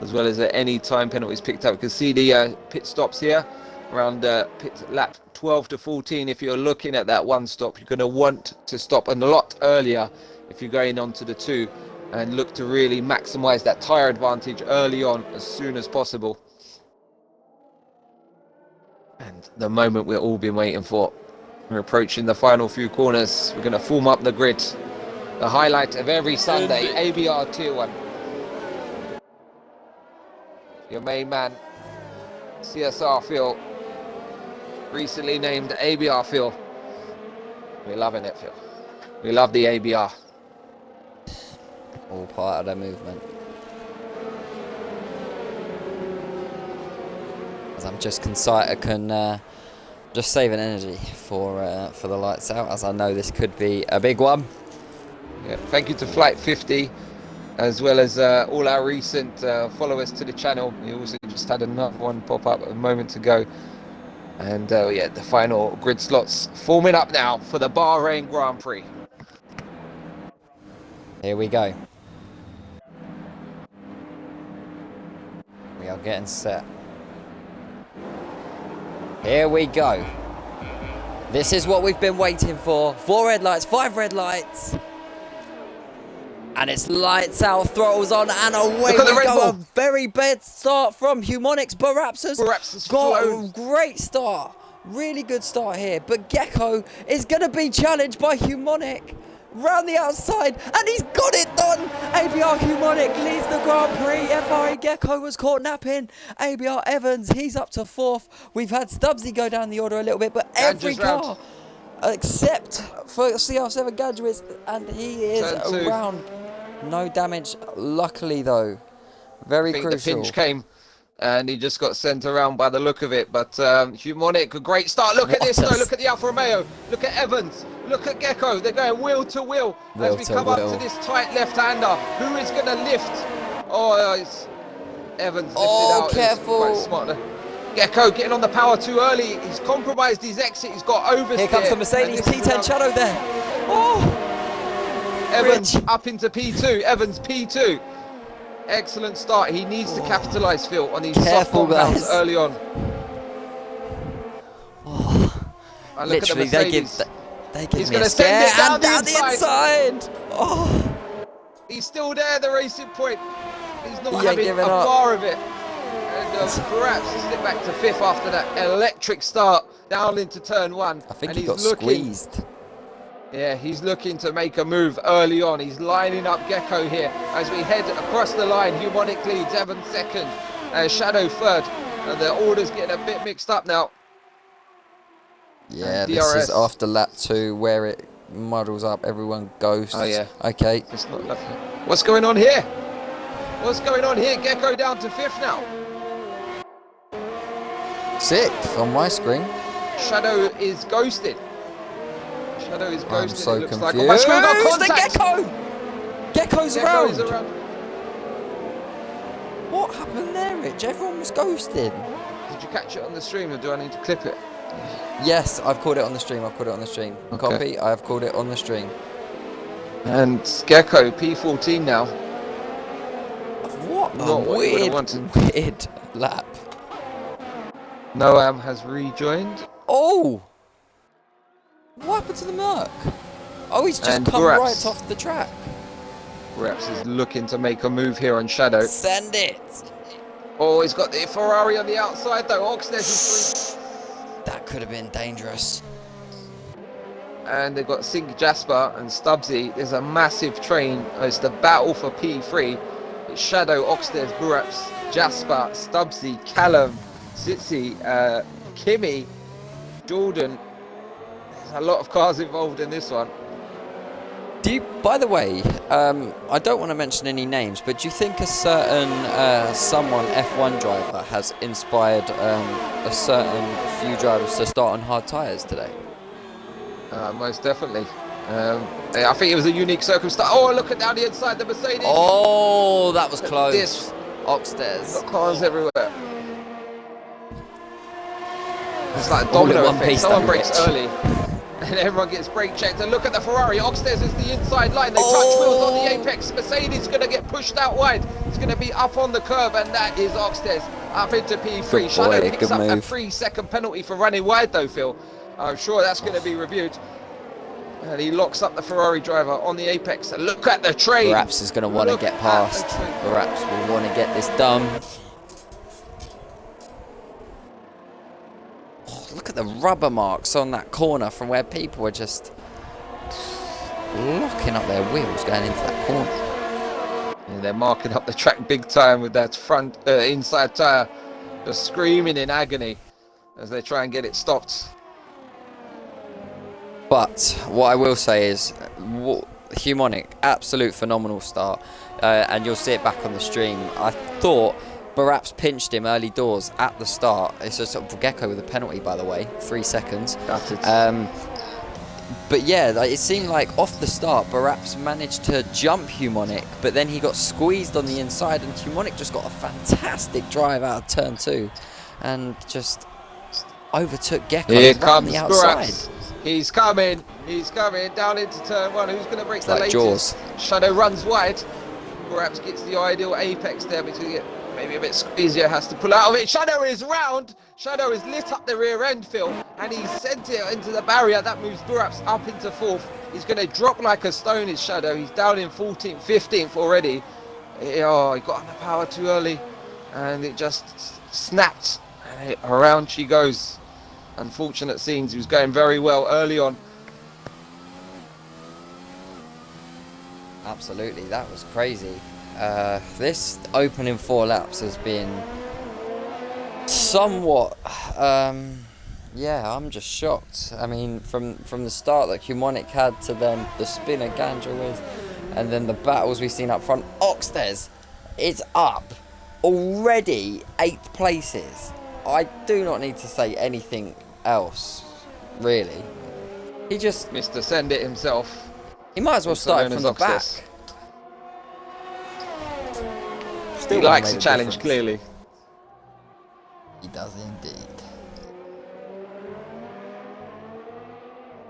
as well as any time penalties picked up. You can see the pit stops here around pit lap 12 to 14. If you're looking at that one stop, you're going to want to stop a lot earlier if you're going on to the two, and look to really maximize that tire advantage early on as soon as possible. And the moment we've all been waiting for. We're approaching the final few corners. We're going to form up the grid. The highlight of every Sunday, ABR Tier 1. Your main man, CSR Phil, recently named ABR Phil. We're loving it, Phil. We love the ABR. All part of the movement. As I'm just just saving energy for the lights out, as I know this could be a big one. Yeah, thank you to Flight 50, as well as all our recent followers to the channel. We also just had another one pop up a moment ago. And yeah, the final grid slots forming up now for the Bahrain Grand Prix. Here we go. We are getting set. Here we go. This is what we've been waiting for. 4 red lights, 5 red lights. And it's lights out, throttles on, and away we go. A very bad start from Humonics. Baraps has got a great start. Really good start here. But Gecko is going to be challenged by Humonic. Round the outside, and he's got it done. ABR Humonic leads the Grand Prix. FRE Gecko was caught napping. ABR Evans, he's up to 4th. We've had Stubbsy go down the order a little bit, but every car except for CR7 Gadgets, and he is around. No damage, luckily though. Very crucial. The pinch came, and he just got sent around by the look of it. But Humonic, a great start. Look at this though. Look at the Alfa Romeo. Look at Evans. Look at Gecko. They're going wheel to wheel as we come up to this tight left-hander. Who is going to lift? Oh, it's Evans lifted out. Careful. Quite smart. Gecko getting on the power too early. He's compromised his exit. He's got oversteer. Here comes the Mercedes T10 Shadow there. Oh! Evans up into P2. Evans P2. Excellent start. He needs to capitalise, Phil, on these soft compounds early on. And look literally, at the Mercedes. He's going to send it down the inside. Oh. He's still there, the racing point. He's not having a bar of it. And perhaps he slipped back to 5th after that electric start down into turn 1. I think he got squeezed. Yeah, he's looking to make a move early on. He's lining up Gecko here as we head across the line. Humonic leads, Evans 2nd, Shadow 3rd. And the order's getting a bit mixed up now. Yeah, this is after lap 2 where it muddles up. Everyone ghosts. Oh, yeah. Okay. It's not lovely. What's going on here? What's going on here? Gecko down to 5th now. 6th on my screen. Shadow is ghosted. Shadow is ghosted. I'm so it looks confused. like on my screen got contact. Gecko! Gecko's around. around. What happened there, Rich? Everyone was ghosted. Did you catch it on the stream, or do I need to clip it? Yes, I've caught it on the stream. Okay. Copy, I have caught it on the stream. And Gecko, P14 now. What a weird lap. Noam has rejoined. Oh! What happened to the Merc? Oh, he's just come right off the track. Reps is looking to make a move here on Shadow. Send it! Oh, he's got the Ferrari on the outside though. Oxnez is 3. That could have been dangerous. And they've got Sink Jasper and Stubbsy. There's a massive train. It's the battle for P3. It's Shadow, Oxnez, Buraps, Jasper, Stubbsy, Callum, Sitsi, Kimmy, Jordan. There's a lot of cars involved in this one. By the way, I don't want to mention any names, but do you think a certain someone F1 driver has inspired a certain few drivers to start on hard tyres today? Most definitely. I think it was a unique circumstance. Oh, look at down the inside, the Mercedes. Oh, that was close. This Oxtez. got cars everywhere. It's like a All in domino one effect. piece, Someone though, breaks Rich. early, and everyone gets brake checked. And look at the Ferrari. Oxtez is the inside line. They touch wheels on the apex. Mercedes is going to get pushed out wide. It's going to be up on the curb, and that is Oxtez up into P3. Shadow picks up a 3-second penalty for running wide, though, Phil. I'm sure that's going to be reviewed. And he locks up the Ferrari driver on the apex. And look at the train. Perhaps is going to want to get past. Perhaps will want to get this done. Oh, look at the rubber marks on that corner from where people were just locking up their wheels going into that corner. Yeah, they're marking up the track big time with that front inside tyre. Just screaming in agony as they try and get it stopped. But what I will say is, Humonic, absolute phenomenal start, and you'll see it back on the stream. I thought perhaps pinched him early doors at the start. It's just sort of Gecko with a penalty, by the way, 3 seconds. That's it. But yeah, like, it seemed like off the start, Baraps managed to jump Humonic, but then he got squeezed on the inside, and Humonic just got a fantastic drive out of turn 2, and just overtook Gecko around the outside. Baraps. He's coming down into turn 1. Who's going to break It's the like latest? Jaws. Shadow runs wide. Baraps gets the ideal apex there, but he's going to get maybe a bit squeezier, has to pull out of it. Shadow is round. Shadow has lit up the rear end, Phil, and he sent it into the barrier. That moves Baraps up into 4th. He's going to drop like a stone, his Shadow. He's down in 14th, 15th already. Oh, he got under power too early, and it just snapped. And around she goes. Unfortunate scenes. He was going very well early on. Absolutely, that was crazy. This opening 4 laps has been somewhat, yeah, I'm just shocked. I mean, from the start that Humonic had to then the spinner Gandra with, and then the battles we've seen up front. Oxtez is up already 8th places. I do not need to say anything else, really. He just Mr. Send It himself. He might as well start from the back. He likes a challenge, clearly. He does indeed.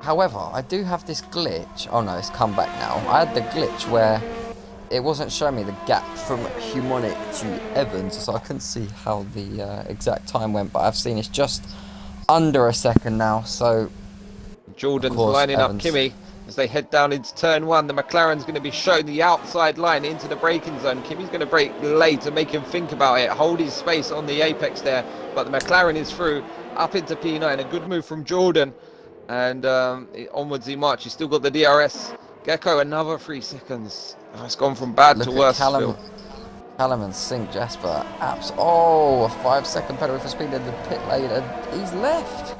However, I do have this glitch. Oh no, it's come back now. I had the glitch where it wasn't showing me the gap from Humonic to Evans, so I couldn't see how the exact time went, but I've seen it's just under a second now, so Jordan's lining up Kimi as they head down into turn 1. The McLaren's going to be showing the outside line into the braking zone. Kimi's going to brake late to make him think about it, hold his space on the apex there, but the McLaren is through up into P9. A good move from Jordan, and onwards he march. He's still got the DRS. Gecko another 3 seconds. Oh, it's gone from bad to worse. Callum and Sink Jasper. Apps. Oh, a 5-second penalty for speed in the pit lane, and he's left.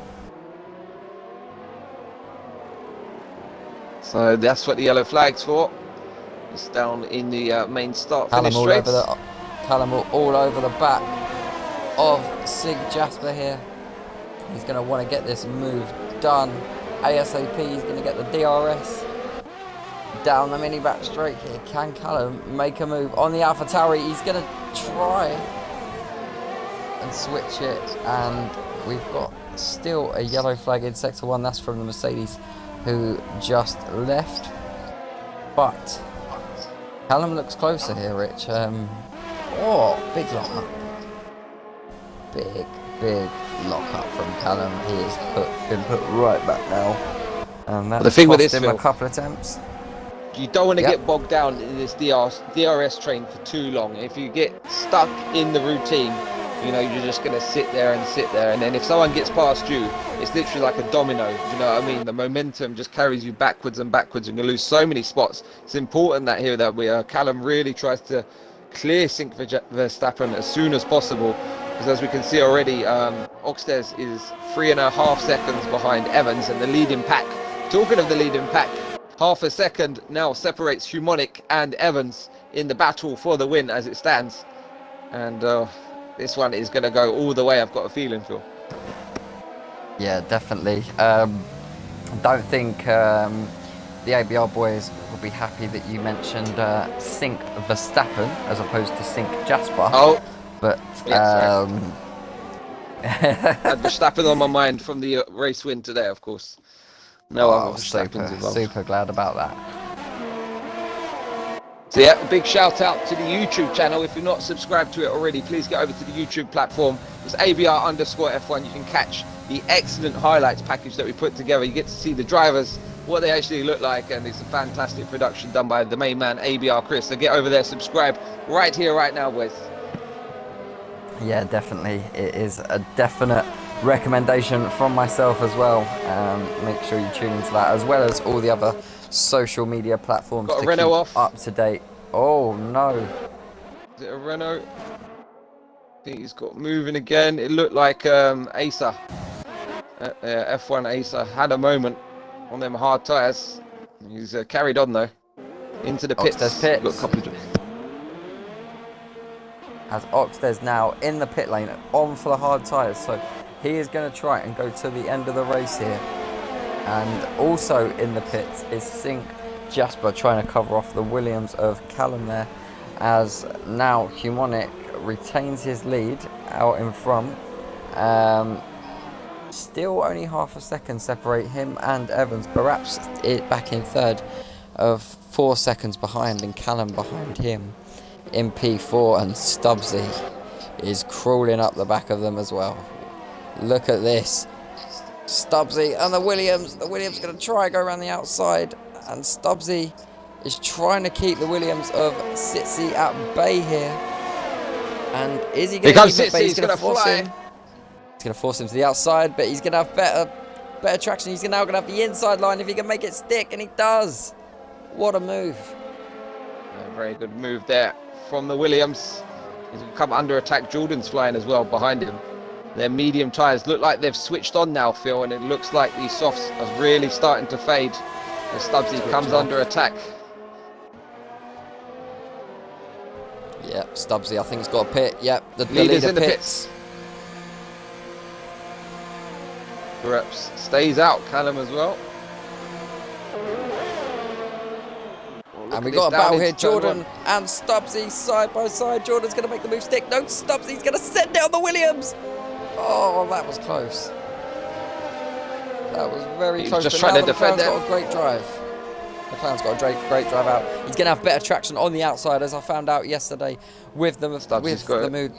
So that's what the yellow flag's for. It's down in the main start finish straight. Callum all over the back of Sig Jasper here. He's going to want to get this move done ASAP. He's going to get the DRS down the mini back straight here. Can Callum make a move on the AlphaTauri? He's going to try and switch it, and we've got still a yellow flag in sector 1. That's from the Mercedes, who just left. But Callum looks closer here, Rich. Oh, big lock up. Big lock up from Callum. He has been put right back now. And that's the thing with this, him Phil, a couple of attempts. You don't want to get bogged down in this DRS train for too long. If you get stuck in the routine, you know, you're just going to sit there, and then if someone gets past you, it's literally like a domino. You know what I mean? The momentum just carries you backwards and you lose so many spots. It's important that here that Callum really tries to clear Sink Verstappen as soon as possible, because as we can see already, Oxtez is 3.5 seconds behind Evans and the leading pack. Talking of the leading pack, half a second now separates Humonic and Evans in the battle for the win as it stands, and this one is going to go all the way, I've got a feeling, Phil. Yeah, definitely. Don't think the ABR boys will be happy that you mentioned Sink Verstappen as opposed to Sink Jasper. Oh, but yeah, had Verstappen on my mind from the race win today, of course. No other Verstappens involved. Super glad about that. So yeah, a big shout out to the YouTube channel. If you're not subscribed to it already, please get over to the YouTube platform. It's ABR_F1. You can catch the excellent highlights package that we put together. You get to see the drivers, what they actually look like, and it's a fantastic production done by the main man, ABR Chris. So get over there, subscribe right here, right now, boys. Yeah, definitely. It is a definite recommendation from myself as well. Make sure you tune into that, as well as all the other social media platforms Got a to Renault keep off. up to date. Oh no. Is it a Renault? I think he's got moving again. It looked like Asa. F1 Asa had a moment on them hard tyres. He's carried on though. Into the pits. Oxtez Got a couple of... As Oxtez now in the pit lane, on for the hard tyres. So he is going to try and go to the end of the race here. And also in the pits is Sink Jasper, trying to cover off the Williams of Callum there, as now Humonic retains his lead out in front. Still only half a second separate him and Evans, perhaps it back in third, of 4 seconds behind, and Callum behind him in P4, and Stubbsy is crawling up the back of them as well. Look at this. Stubbsy and the Williams. The Williams going to try and go around the outside, and Stubbsy is trying to keep the Williams of Sitsi at bay here. And is he going to keep it at bay? He's going to force him. He's going to force him to the outside, but he's going to have better traction. He's now going to have the inside line if he can make it stick, and he does. What a move. A very good move there from the Williams. He's going to come under attack. Jordan's flying as well behind him. Their medium tyres look like they've switched on now, Phil, and it looks like these softs are really starting to fade as Stubbsy comes under attack. Yep, Stubbsy I think has got a pit. Yep, the leader's leader in the pits. Perhaps stays out, Callum as well. And we got a battle here, Jordan and Stubbsy side by side. Jordan's going to make the move stick. No, Stubbsy's going to send down the Williams. Oh, that was close. That was very close. Just trying to defend it. McLaren's got a great drive. McLaren's got a great drive out. He's going to have better traction on the outside, as I found out yesterday with the move.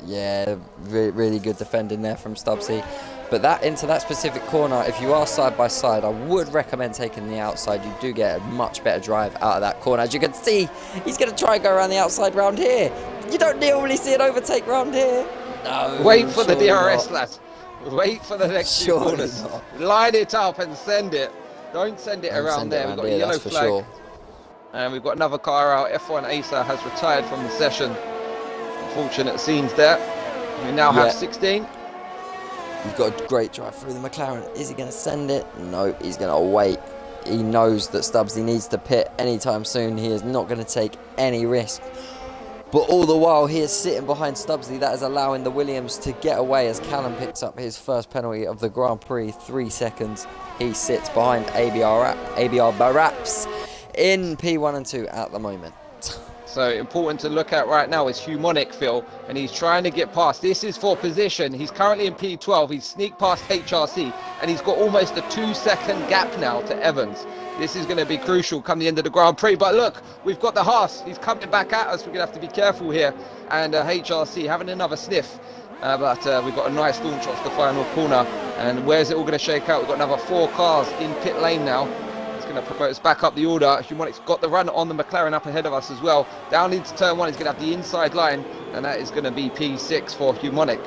Yeah, really good defending there from Stubbsy. But that into that specific corner, if you are side by side, I would recommend taking the outside. You do get a much better drive out of that corner. As you can see, he's going to try and go around the outside round here. You don't normally see an overtake round here. No, wait for the DRS, lads. Wait for the next few corners. Not. Line it up and send it. Don't send it around there. We've got a yellow flag. Sure. And we've got another car out. F1 Asa has retired from the session. Unfortunate scenes there. We now have 16. He's got a great drive through the McLaren. Is he going to send it? No, he's going to wait. He knows that Stubbsy needs to pit anytime soon. He is not going to take any risk. But all the while, he is sitting behind Stubbsy. That is allowing the Williams to get away as Callum picks up his first penalty of the Grand Prix. 3 seconds. He sits behind ABR Baraps in P1 and 2 at the moment. So important to look at right now is Humonic, Phil, and he's trying to get past. This is for position. He's currently in P12. He's sneaked past HRC, and he's got almost a 2-second gap now to Evans. This is going to be crucial come the end of the Grand Prix. But look, we've got the Haas. He's coming back at us. We're going to have to be careful here. And HRC having another sniff. But we've got a nice launch off the final corner. And where's it all going to shake out? We've got another 4 cars in pit lane now. Going to promote us back up the order. Humonic's got the run on the McLaren up ahead of us as well. Down into turn 1, he's going to have the inside line, and that is going to be P6 for Humonic.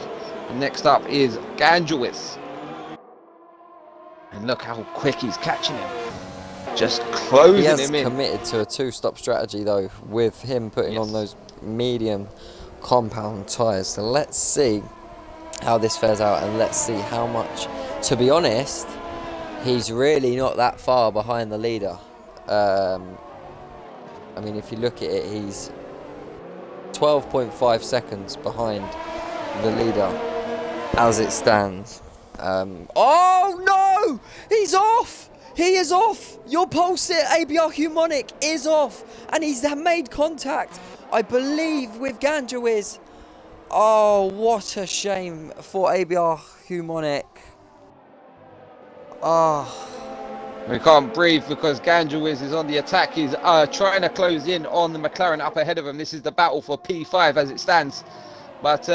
And next up is Ganjewis. And look how quick he's catching him. Just closing him in. He has committed to a 2-stop strategy though, with him putting on those medium compound tyres. So let's see how this fares out, and let's see how much, to be honest, he's really not that far behind the leader. I mean, if you look at it, he's 12.5 seconds behind the leader as it stands. Oh no! He's off! He is off! Your pulse it, ABR Humonic is off! And he's made contact, I believe, with Ganjawiz. Oh, what a shame for ABR Humonic. Oh. We can't breathe because Ganjawiz is on the attack. He's trying to close in on the McLaren up ahead of him. This is the battle for P5 as it stands. But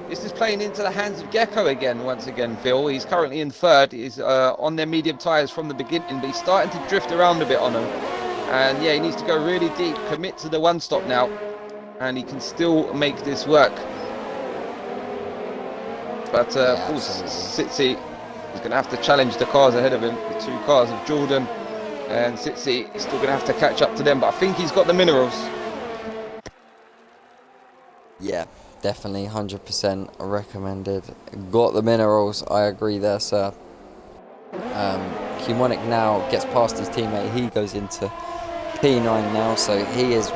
this is playing into the hands of Gecko again, once again, Phil. He's currently in third. He's on their medium tyres from the beginning, but he's starting to drift around a bit on them. And yeah, he needs to go really deep, commit to the one stop now, and he can still make this work. But of course, Sitsi is going to have to challenge the cars ahead of him, the two cars of Jordan and Sitsi. He's still going to have to catch up to them, but I think he's got the minerals. Yeah, definitely 100% recommended. Got the minerals, I agree there, sir. Humonic now gets past his teammate. He goes into P9 now, so he is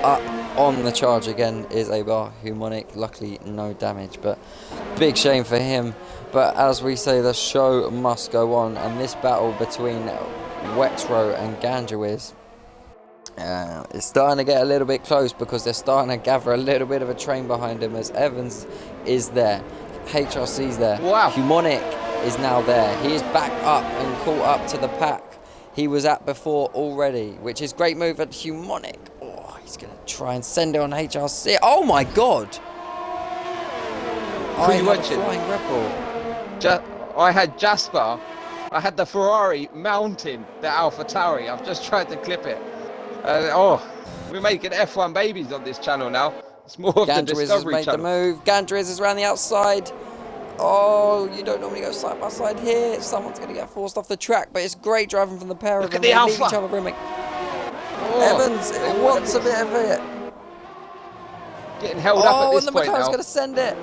up on the charge again, is ABR Humonic. Luckily, no damage, but big shame for him. But as we say, the show must go on, and this battle between Wexro and Ganjawiz it's starting to get a little bit close because they're starting to gather a little bit of a train behind him as Evans is there, HRC's there, wow. Humonic is now there. He is back up and caught up to the pack he was at before already, which is great move at Humonic. Oh, he's going to try and send it on HRC. Oh my god! I had a flying ripple. I had Jasper. I had the Ferrari mounting the Alpha Tauri. I've just tried to clip it. We're making F1 babies on this channel now. It's more of the Discovery has made channel. The move. Ganjawiz is around the outside. Oh, you don't normally go side by side here. Someone's going to get forced off the track, but it's great driving from the pair of them. Look at the Alpha. Leave each other room. Evans wants a bit of it. Getting held up at this point now. Oh, and the McLaren's going to send it.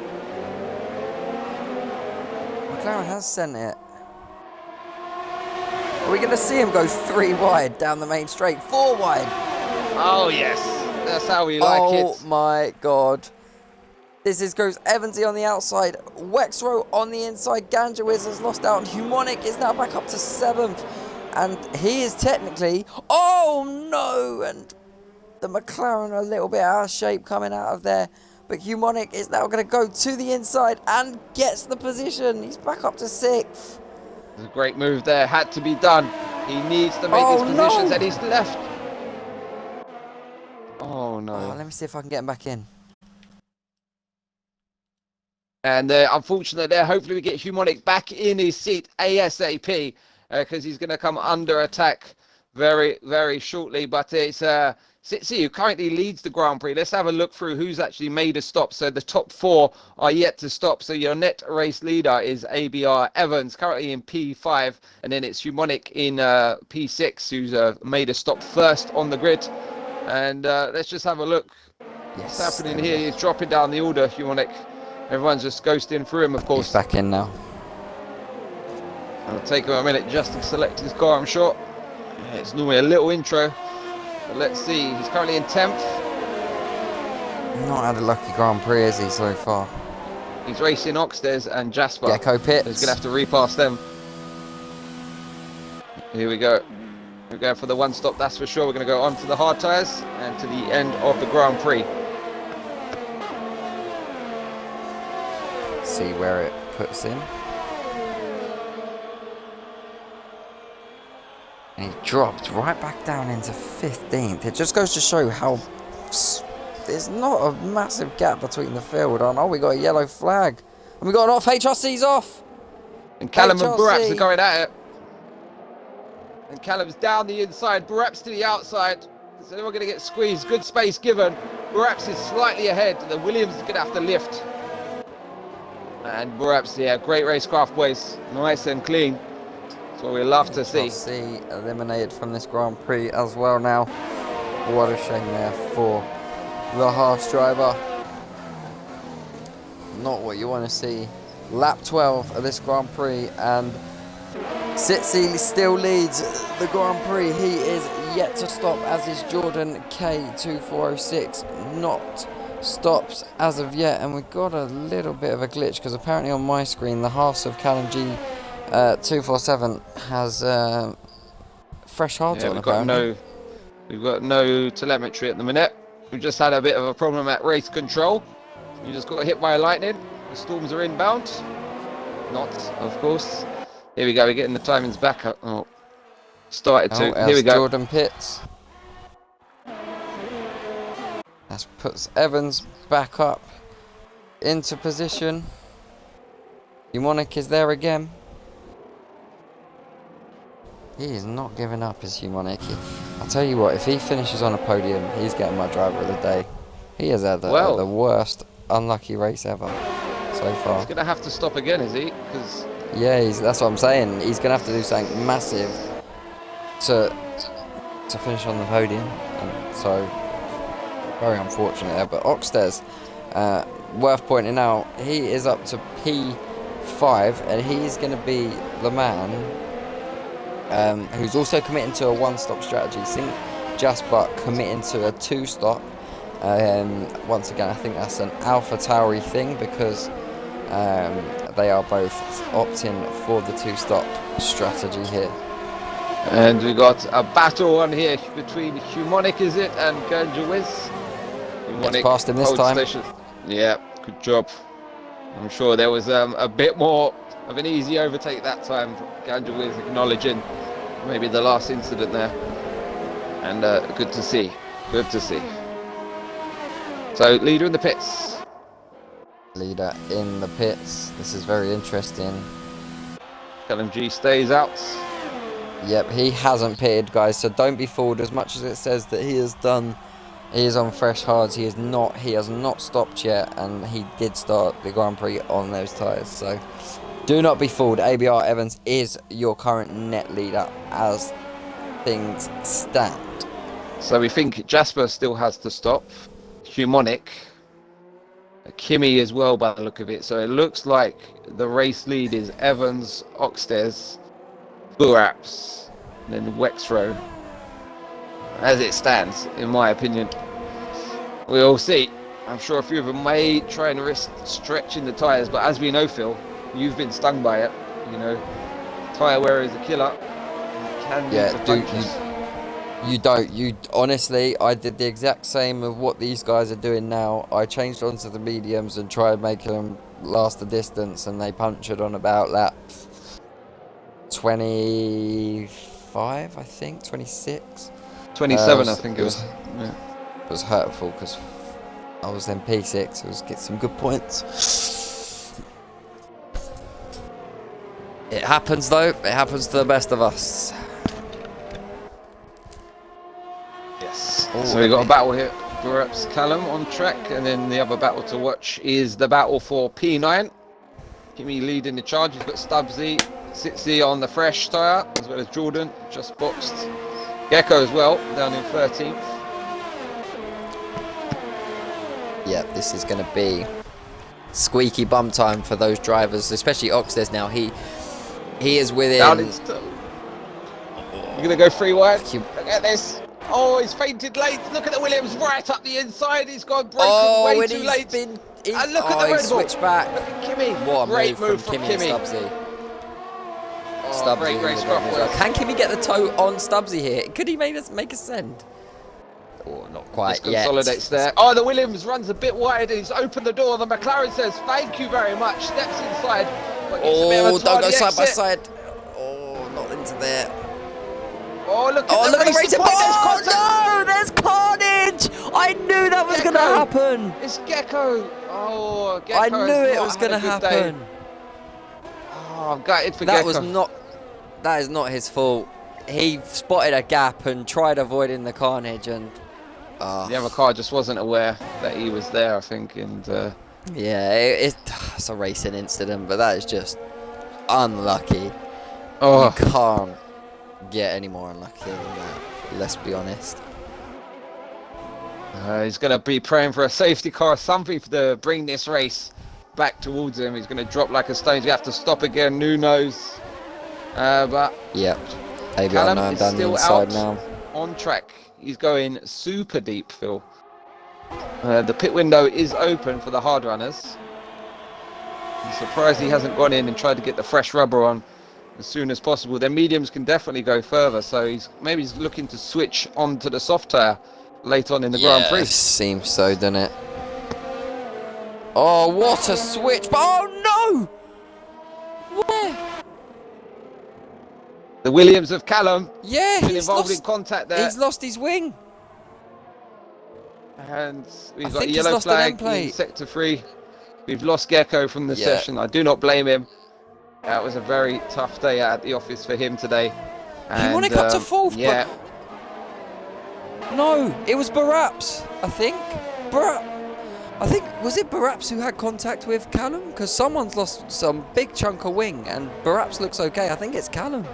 McLaren has sent it. Are we going to see him go 3 wide down the main straight? 4 wide. Oh, yes. That's how we like it. Oh, my God. This goes Evansy on the outside. Wexro on the inside. Ganjawiz has lost out. Humonic is now back up to 7th. And he is technically... Oh, no. And the McLaren a little bit out of shape coming out of there. But Humonic is now going to go to the inside and gets the position. He's back up to 6th. It's a great move there. Had to be done. He needs to make his positions and he's left. Oh, no. Oh, let me see if I can get him back in. And unfortunately there, hopefully we get Humonic back in his seat ASAP because he's going to come under attack very, very shortly. But it's Sitsi who currently leads the Grand Prix. Let's have a look through who's actually made a stop. So the top 4 are yet to stop. So your net race leader is ABR Evans, currently in P5. And then it's Humonic in P6, who's made a stop first on the grid. And let's just have a look. Yes, what's happening here? He's dropping down the order, Humonic. Everyone's just ghosting through him, of course. He's back in now. It'll take him a minute just to select his car, I'm sure. Yeah, it's normally a little intro. But let's see. He's currently in 10th. Not had a lucky Grand Prix, is he, so far? He's racing Oxtez and Jasper. Gecko pits. He's going to have to repass them. Here we go. We're going for the one stop, that's for sure. We're going to go on to the hard tyres and to the end of the Grand Prix. See where it puts him. And he dropped right back down into 15th. It just goes to show how there's not a massive gap between the field. Oh no, we got a yellow flag. And we got an off. HRC's off. And Callum and Buraps are going at it. And Callum's down the inside. Buraps to the outside. So they're going to get squeezed. Good space given. Buraps is slightly ahead. The Williams is going to have to lift. And Buraps, yeah, great racecraft, boys. Nice and clean. That's what we love to see. Eliminated from this Grand Prix as well now. What a shame there for the Haas driver. Not what you want to see. Lap 12 of this Grand Prix, and Sitsi still leads the Grand Prix. He is yet to stop, as is Jordan K2406. Not stops as of yet, and we've got a little bit of a glitch because apparently on my screen the Haas of Callum G 247 has fresh hards on apparently. We've got no telemetry at the minute. We've just had a bit of a problem at race control. You just got hit by lightning. The storms are inbound. Not, of course. Here we go. We're getting the timings back up. Oh, started to. Here we go. Jordan pits. That puts Evans back up into position. Humonic is there again. He is not giving up, is Humonic. I'll tell you what, if he finishes on a podium, he's getting my driver of the day. He has had the worst unlucky race ever so far. He's going to have to stop again, is he? Yeah, that's what I'm saying. He's going to have to do something massive to finish on the podium. And so, very unfortunate there. But Oxtez, worth pointing out, he is up to P5, and he's going to be the man who's also committing to a one-stop strategy. Think just but committing to a two-stop. Once again, I think that's an Alpha Tauri thing because they are both opting for the two-stop strategy here. And we got a battle on here between Humonic, is it, and Ganjawiz. Gets past him this time. Yeah, good job. I'm sure there was a bit more of an easy overtake that time. Ganjawiz acknowledging maybe the last incident there. And good to see. Good to see. So, leader in the pits. Leader in the pits. This is very interesting. LMG stays out. Yep, he hasn't pitted, guys, so don't be fooled. As much as it says that he has done, he is on fresh hards, he has not stopped yet, and he did start the Grand Prix on those tyres, so do not be fooled. ABR Evans is your current net leader as things stand. So we think Jasper still has to stop. Humonic. Kimi as well by the look of it, so it looks like the race lead is Evans, Oxtez, Buraps, and then Wexrow. As it stands, in my opinion. We'll see. I'm sure a few of them may try and risk stretching the tyres, but as we know, Phil, you've been stung by it. You know, tyre wear is a killer. You honestly, I did the exact same of what these guys are doing now. I changed onto the mediums and tried making them last the distance, and they punctured on about lap 25, I think, 26. 27, I think it was. Yeah. It was hurtful because I was in P6. It was get some good points. It happens though. It happens to the best of us. Yes. So we got a battle here. Buraps Callum on track, and then the other battle to watch is the battle for P9. Kimi leading the charge. He's got Stubbsy, Sitzy on the fresh tyre, as well as Jordan, just boxed. Gecko as well, down in 13th. Yeah, this is going to be squeaky bum time for those drivers, especially Oxtez now. He is within... You're going to go 3 wide? Look at this. Oh, he's fainted late. Look at the Williams right up the inside. He's gone broken way too late. And look at the Red Bull. Switched back. Look at Kimi. What a great move from Kimi and Stubbsy. Stubbsy great scrap. Can Kimi get the toe on Stubbsy here? Could he make a send? Oh, not quite Just yet. Consolidates there. Oh, the Williams runs a bit wide. He's opened the door. The McLaren says, thank you very much. Steps inside. Oh, don't go side by side. Oh, not into there. Oh, look at the racing point. Oh, no, there's carnage. I knew that was going to happen. It's Gecko. Oh, Gecko. I knew it was going to happen. Oh, I'm gutted for Gecko. That is not his fault. He spotted a gap and tried avoiding the carnage, and the other car just wasn't aware that he was there, I think, and yeah, it's a racing incident, but that is just unlucky. Oh, you can't get any more unlucky than that. Let's be honest. He's going to be praying for a safety car, something to bring this race back towards him. He's going to drop like a stone. He's going to have to stop again. Who knows? But yep. ABR 9 down the inside now. On track. He's going super deep, Phil. The pit window is open for the hard runners. I'm surprised he hasn't gone in and tried to get the fresh rubber on as soon as possible. Their mediums can definitely go further, so he's looking to switch onto the soft tyre later on in the Grand Prix. Seems so, doesn't it? Oh, what a switch! Oh no! Where? The Williams of Callum. Yeah, been involved in contact there. He's lost his wing. And we've got a yellow lost flag an plate. in sector 3. We've lost Gecko from the session. I do not blame him. That was a very tough day at the office for him today. He wanted up to 4th, yeah. but no, it was Baraps, I think. Was it Baraps who had contact with Callum? Because someone's lost some big chunk of wing, and Baraps looks okay. I think it's Callum.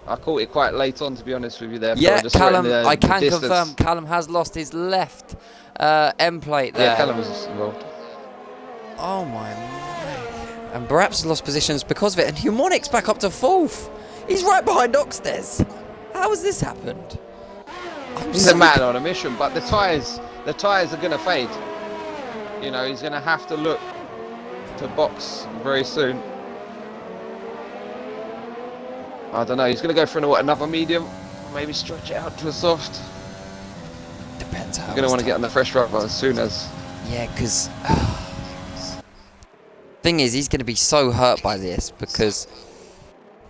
I caught it quite late on, to be honest with you there. Yeah, just Callum, the I can distance. confirm Callum has lost his left end plate there. Yeah, Callum was involved. Oh my man. And Baraps has lost positions because of it, and Humonic's back up to 4th. He's right behind Oxtes. How has this happened? He's a man on a mission, but the tyres are going to fade. You know, he's going to have to look to box very soon. I don't know, he's going to go for another medium, maybe stretch it out to a soft. Depends how. He's going to want to get on the fresh rubber as soon as. Yeah, because thing is, he's going to be so hurt by this, because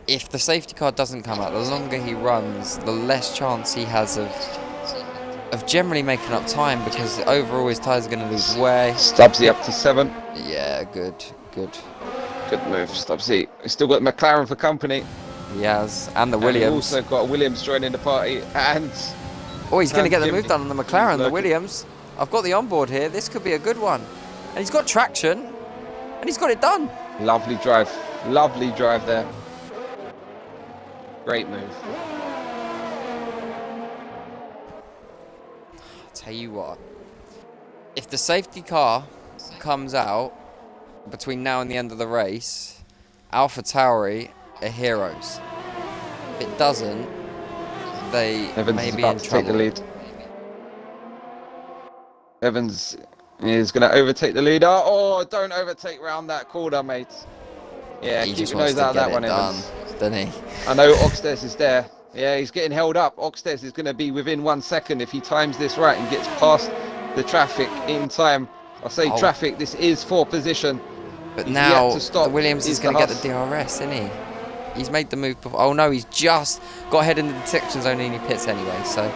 if the safety car doesn't come out, the longer he runs, the less chance he has of generally making up time, because overall his tyres are going to lose wear. Stubbsy up to 7. Yeah, good. Good move, Stubbsy. He's still got McLaren for company. He has, and the Williams. He's also got Williams joining the party, and... Oh, he's going to get the move done on the McLaren, the Williams. I've got the onboard here. This could be a good one. And he's got traction, and he's got it done. Lovely drive there. Great move. I'll tell you what. If the safety car comes out between now and the end of the race, AlphaTauri are heroes. If it doesn't, they Evans may is be about in to trouble. take the lead. Evans is going to overtake the leader. Oh, don't overtake round that corner, mate. Yeah, keep your nose out of that one, Evans. Doesn't he? I know Oxtes is there. Yeah, he's getting held up. Oxtes is going to be within 1 second if he times this right and gets past the traffic in time. I say traffic, this is for position. But now the Williams is going to get the DRS, isn't he? He's made the move before. Oh no, he's just got ahead in the detection zone and he pits anyway, so.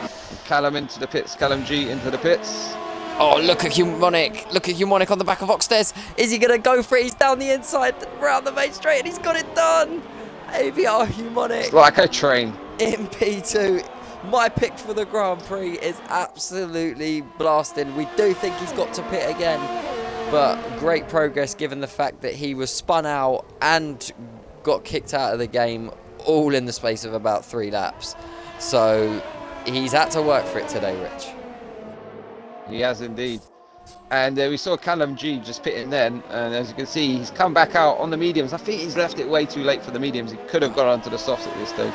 Callum into the pits, Callum G into the pits. Oh, look at Humonic. Look at Humonic on the back of Oxtes. Is he going to go for it? He's down the inside, around the main straight, and he's got it done. ABR Humonic. It's like a train. In P2. My pick for the Grand Prix is absolutely blasting. We do think he's got to pit again, but great progress given the fact that he was spun out and got kicked out of the game all in the space of about 3 laps. So he's had to work for it today, Rich. He has indeed. And we saw Callum G just pitting then, and as you can see, he's come back out on the mediums. I think he's left it way too late for the mediums. He could have got onto the softs at this stage.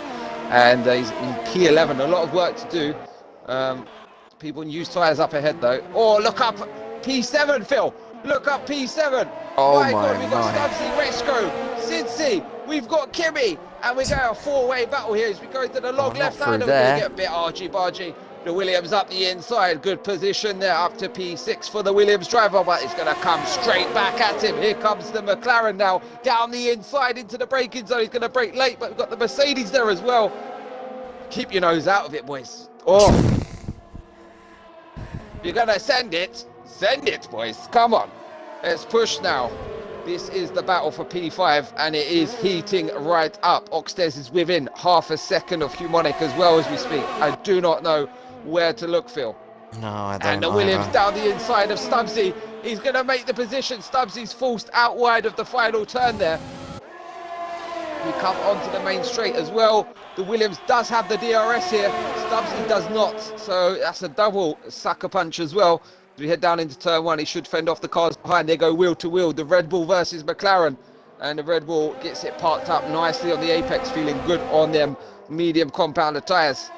And he's in P11, a lot of work to do. People use tyres up ahead though. Oh, look up P7, Phil. Look up P7. Oh my God, we've got my. Stubbsy, Resco, Cincy, we've got Kimmy, and we're going a 4-way battle here as we go to the long left hand. We're going to get a bit argy-bargy. The Williams up the inside, good position there, up to P6 for the Williams driver, but it's going to come straight back at him. Here comes the McLaren now, down the inside into the braking zone. He's going to brake late, but we've got the Mercedes there as well. Keep your nose out of it, boys. Oh, you're going to send it, boys. Come on, let's push now. This is the battle for P5, and it is heating right up. Oxtes is within half a second of Humonic as well as we speak. I do not know where to look, Phil. No, I don't. And the Williams down the inside of Stubbsy. He's going to make the position. Stubbsy's forced out wide of the final turn there. We come onto the main straight as well. The Williams does have the DRS here. Stubbsy does not. So that's a double sucker punch as well. As we head down into turn 1, he should fend off the cars behind. They go wheel to wheel. The Red Bull versus McLaren. And the Red Bull gets it parked up nicely on the apex, feeling good on them medium compounder tyres.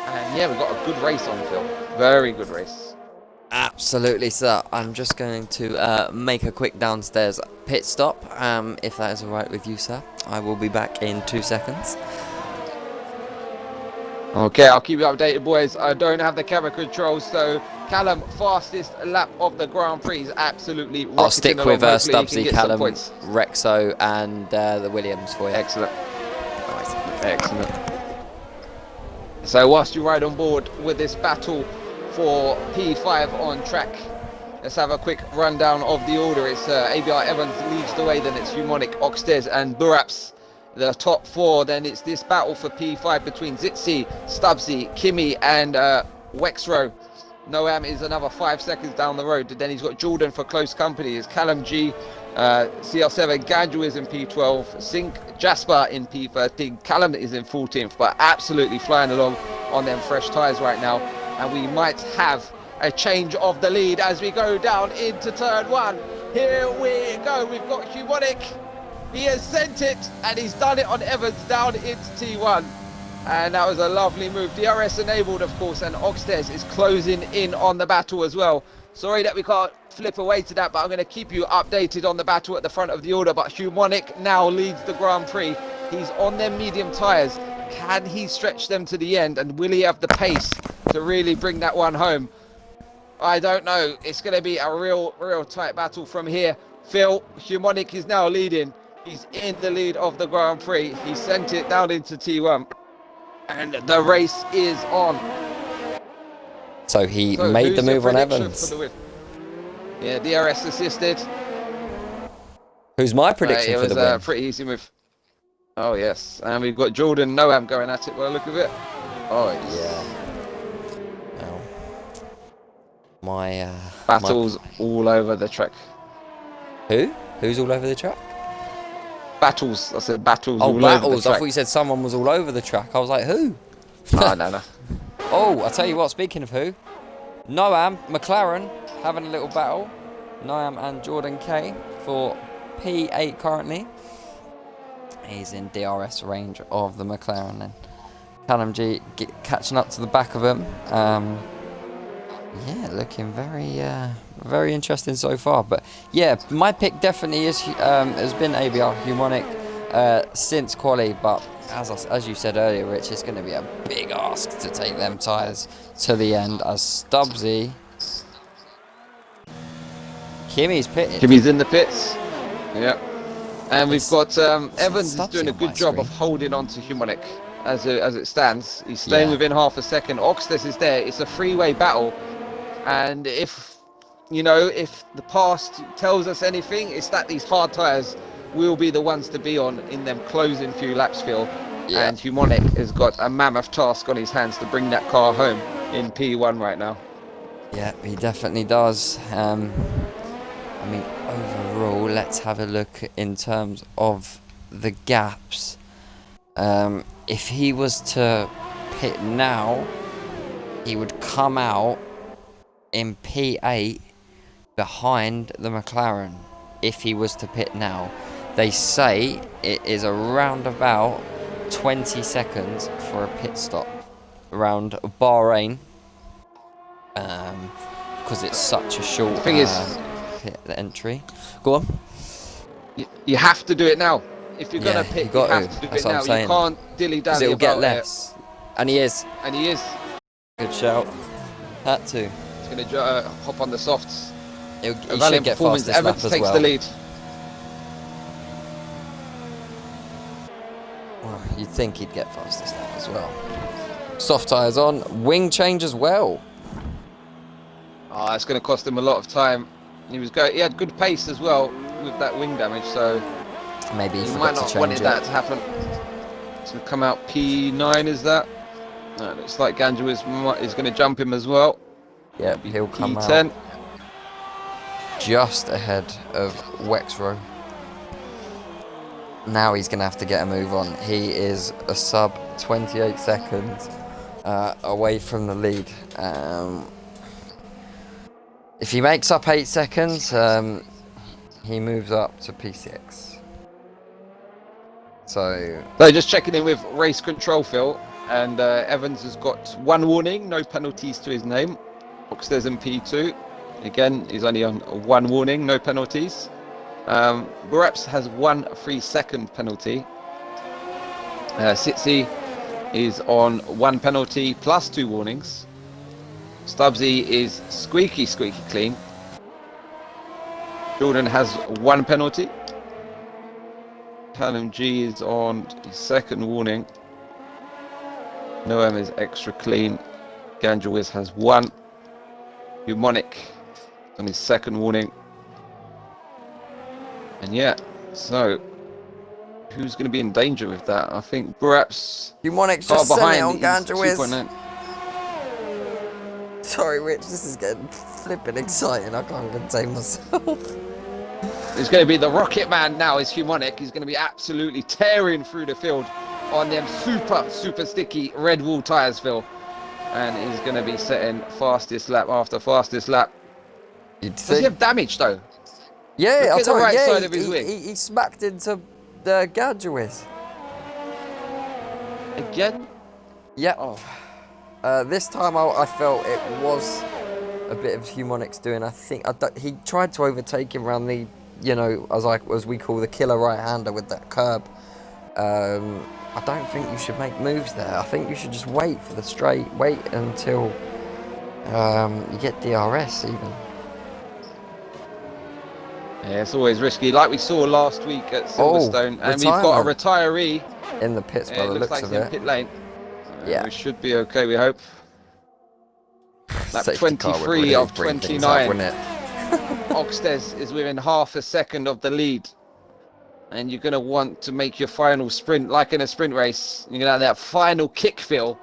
And yeah, we've got a good race on, Phil. Very good race. Absolutely, sir. I'm just going to make a quick downstairs pit stop, if that is all right with you, sir. I will be back in 2 seconds. Okay, I'll keep you updated, boys. I don't have the camera controls, so Callum, fastest lap of the Grand Prix, is absolutely rocketing I'll stick along. with Hopefully he can Stubbsy, get some Callum, points. Rexo, and the Williams for you. Excellent. Nice. Excellent. So whilst you ride on board with this battle for P5 on track, let's have a quick rundown of the order. It's ABR Evans leads the way, then it's Humonic, Oxtez and Buraps, the top four. Then it's this battle for P5 between Zitzi, Stubbsy, Kimi and Wexro. Noam is another 5 seconds down the road. Then he's got Jordan for close company. It's Callum G, CL7, Ganju is in P12, Sink, Jasper in P13. Callum is in 14th, but absolutely flying along on them fresh tyres right now. And we might have a change of the lead as we go down into turn one. Here we go. We've got Humonic. He has sent it, and he's done it on Evans down into T1. And that was a lovely move. DRS enabled, of course, and Oxtez is closing in on the battle as well. Sorry that we can't flip away to that, but I'm going to keep you updated on the battle at the front of the order. But Humonic now leads the Grand Prix. He's on their medium tyres. Can he stretch them to the end, and will he have the pace to really bring that one home? I don't know. It's going to be a real tight battle from here. Phil, Humonic is now leading. He's in the lead of the Grand Prix. He sent it down into T1. And the race is on. So he made the move on Evans. Yeah, DRS assisted. Who's my prediction for the win? It was a pretty easy move. Oh, yes. And we've got Jordan Noam going at it by the look of it. Oh, yeah. Oh. My battles all over the track. Who? Who's all over the track? Battles. I said battles all over the battles. track. I thought you said someone was all over the track. I was like, who? No. Oh, I'll tell you what, speaking of who, Noam, McLaren, having a little battle. Noam and Jordan K for P8 currently. He's in DRS range of the McLaren. And Callum G catching up to the back of him. Yeah, looking very interesting so far. But yeah, my pick definitely has been ABR Humonic since quali. But as you said earlier, Rich, it's going to be a big ask to take them tyres to the end. As Stubbsy, Kimi's pitted. Kimi's in the pits. Yeah, and we've got Evans is doing a good job of holding on to Humonic as it stands. He's staying within half a second. Oxtez is there. It's a three-way battle. And if the past tells us anything, it's that these hard tyres will be the ones to be on in them closing few laps, Phil. Yeah. And Humonic has got a mammoth task on his hands to bring that car home in P1 right now. Yeah, he definitely does. I mean, overall, let's have a look in terms of the gaps. If he was to pit now, he would come out in P8 behind the McLaren. If he was to pit now, they say it is around about 20 seconds for a pit stop around Bahrain, because it's such a short pit entry. Go on. You have to do it now. If you're gonna pit, you have to do it now. You can't dilly-dally. It'll get less. And he is. Good shout. Had to. Going to hop on the softs. He should get fastest lap Evans as takes well. the lead. Well, you'd think he'd get fastest lap as well. Soft tyres on, wing change as well. Oh, it's going to cost him a lot of time. He had good pace as well with that wing damage, so maybe he might not wanted that to happen. It's going to come out P9, is that? No, looks like Ganju is going to jump him as well. Yep, he'll come P10. out just ahead of Wexro. Now he's going to have to get a move on. He is a sub 28 seconds away from the lead. If he makes up 8 seconds, he moves up to P6. So just checking in with race control, Phil. And Evans has got 1 warning, no penalties to his name. Oxtez in P2. Again, he's only on 1 warning, no penalties. Buraps has 1 3-second penalty. Sitsi is on 1 penalty plus 2 warnings. Stubbsy is squeaky clean. Jordan has 1 penalty. Callum G is on his 2nd warning. Noam is extra clean. Ganjawiz has 1. Humonic on his 2nd warning. And yeah, so who's going to be in danger with that? I think perhaps Humonic just sent it on behind. Ganjawiz. Sorry, Rich, this is getting flipping exciting. I can't contain myself. It's going to be the Rocket Man now, is Humonic. He's going to be absolutely tearing through the field on them super sticky Red Bull tyres, Phil. And he's going to be setting fastest lap after fastest lap. Does he have damage, though? Yeah, Look I'll at the tell right you, side of his wing. He smacked into the Ganjawiz. Again? Yeah. Oh. This time I felt it was a bit of Humonic's doing. I think he tried to overtake him around the, you know, as we call the killer right-hander with that curb. I don't think you should make moves there. I think you should just wait for the straight. Wait until you get DRS even. Yeah, it's always risky, like we saw last week at Silverstone. And we've got a retiree in the pits by the looks like of in it. pit lane. Yeah, we should be okay, we hope. Lap 23 really of 29. Up, Oxtes is within half a second of the lead. And you're going to want to make your final sprint, like in a sprint race. You're going to have that final kick feel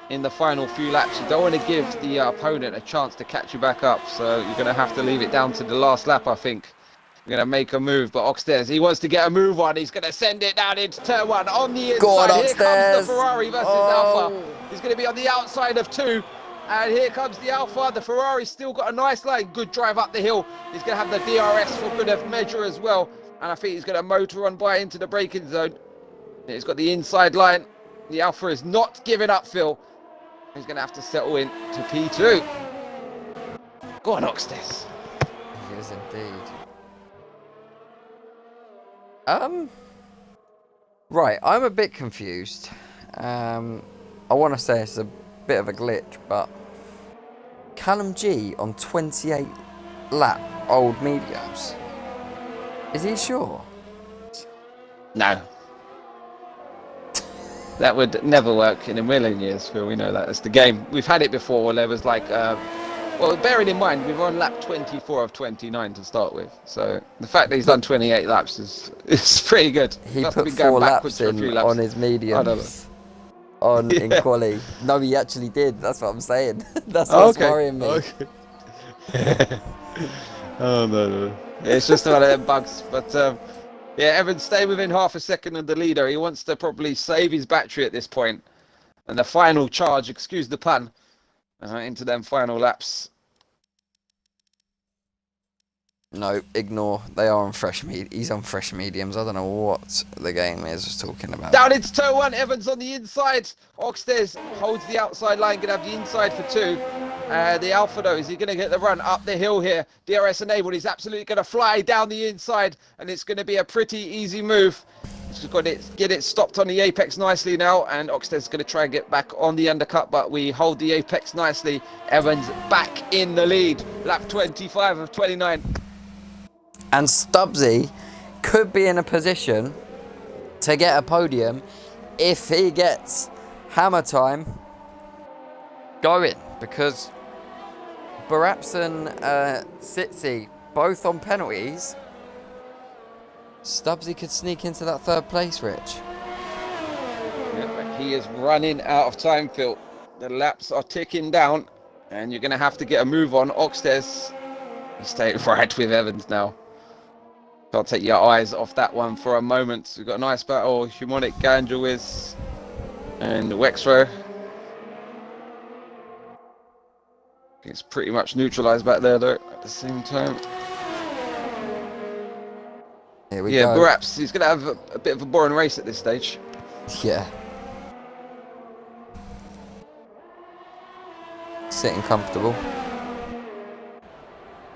in the final few laps. You don't want to give the opponent a chance to catch you back up. So you're going to have to leave it down to the last lap, I think. You're going to make a move, but Oxtes, he wants to get a move on. He's going to send it down into turn 1 on the inside. Go on, here comes the Ferrari versus Alpha. He's going to be on the outside of 2. And here comes the Alpha. The Ferrari's still got a nice line. Good drive up the hill. He's going to have the DRS for good of measure as well. And I think he's going to motor on by into the braking zone. He's got the inside line. The Alpha is not giving up, Phil. He's going to have to settle in to P2. Go on, Oxtes. He is indeed. Right, I'm a bit confused. I want to say it's a bit of a glitch, but Callum G on 28 lap old mediums. Is he sure? No. That would never work in a million years, Phil. We know that. It's the game. We've had it before where there was like, well, bearing in mind, we were on lap 24 of 29 to start with. So the fact that he's done 28 laps is pretty good. He put 4 laps in on his mediums. In quali. No, he actually did. That's what I'm saying. That's what's worrying me. Okay. Oh, no. It's just one of them bugs. But yeah, Evans, stay within half a second of the leader. He wants to probably save his battery at this point. And the final charge, excuse the pun, into them final laps. No, ignore. They are on fresh he's on fresh mediums. I don't know what the game is talking about. Down into turn 1. Evans on the inside. Oxtes holds the outside line. Going to have the inside for 2. The Alpha, though, is he going to get the run up the hill here? DRS enabled. He's absolutely going to fly down the inside. And it's going to be a pretty easy move. He's got to get it stopped on the apex nicely now. And Oxtes is going to try and get back on the undercut. But we hold the apex nicely. Evans back in the lead. Lap 25 of 29. And Stubbsy could be in a position to get a podium if he gets hammer time going, because Baraps and Sitsi both on penalties. Stubbsy could sneak into that 3rd place, Rich. Yeah, but he is running out of time, Phil. The laps are ticking down, and you're going to have to get a move on. Oxtes, he's staying right with Evans now. Can't take your eyes off that one for a moment. We've got a nice battle. Humonic, Ganjawiz, and Wexro. It's pretty much neutralised back there, though, at the same time. Here we go. Yeah, perhaps he's going to have a bit of a boring race at this stage. Yeah. Sitting comfortable.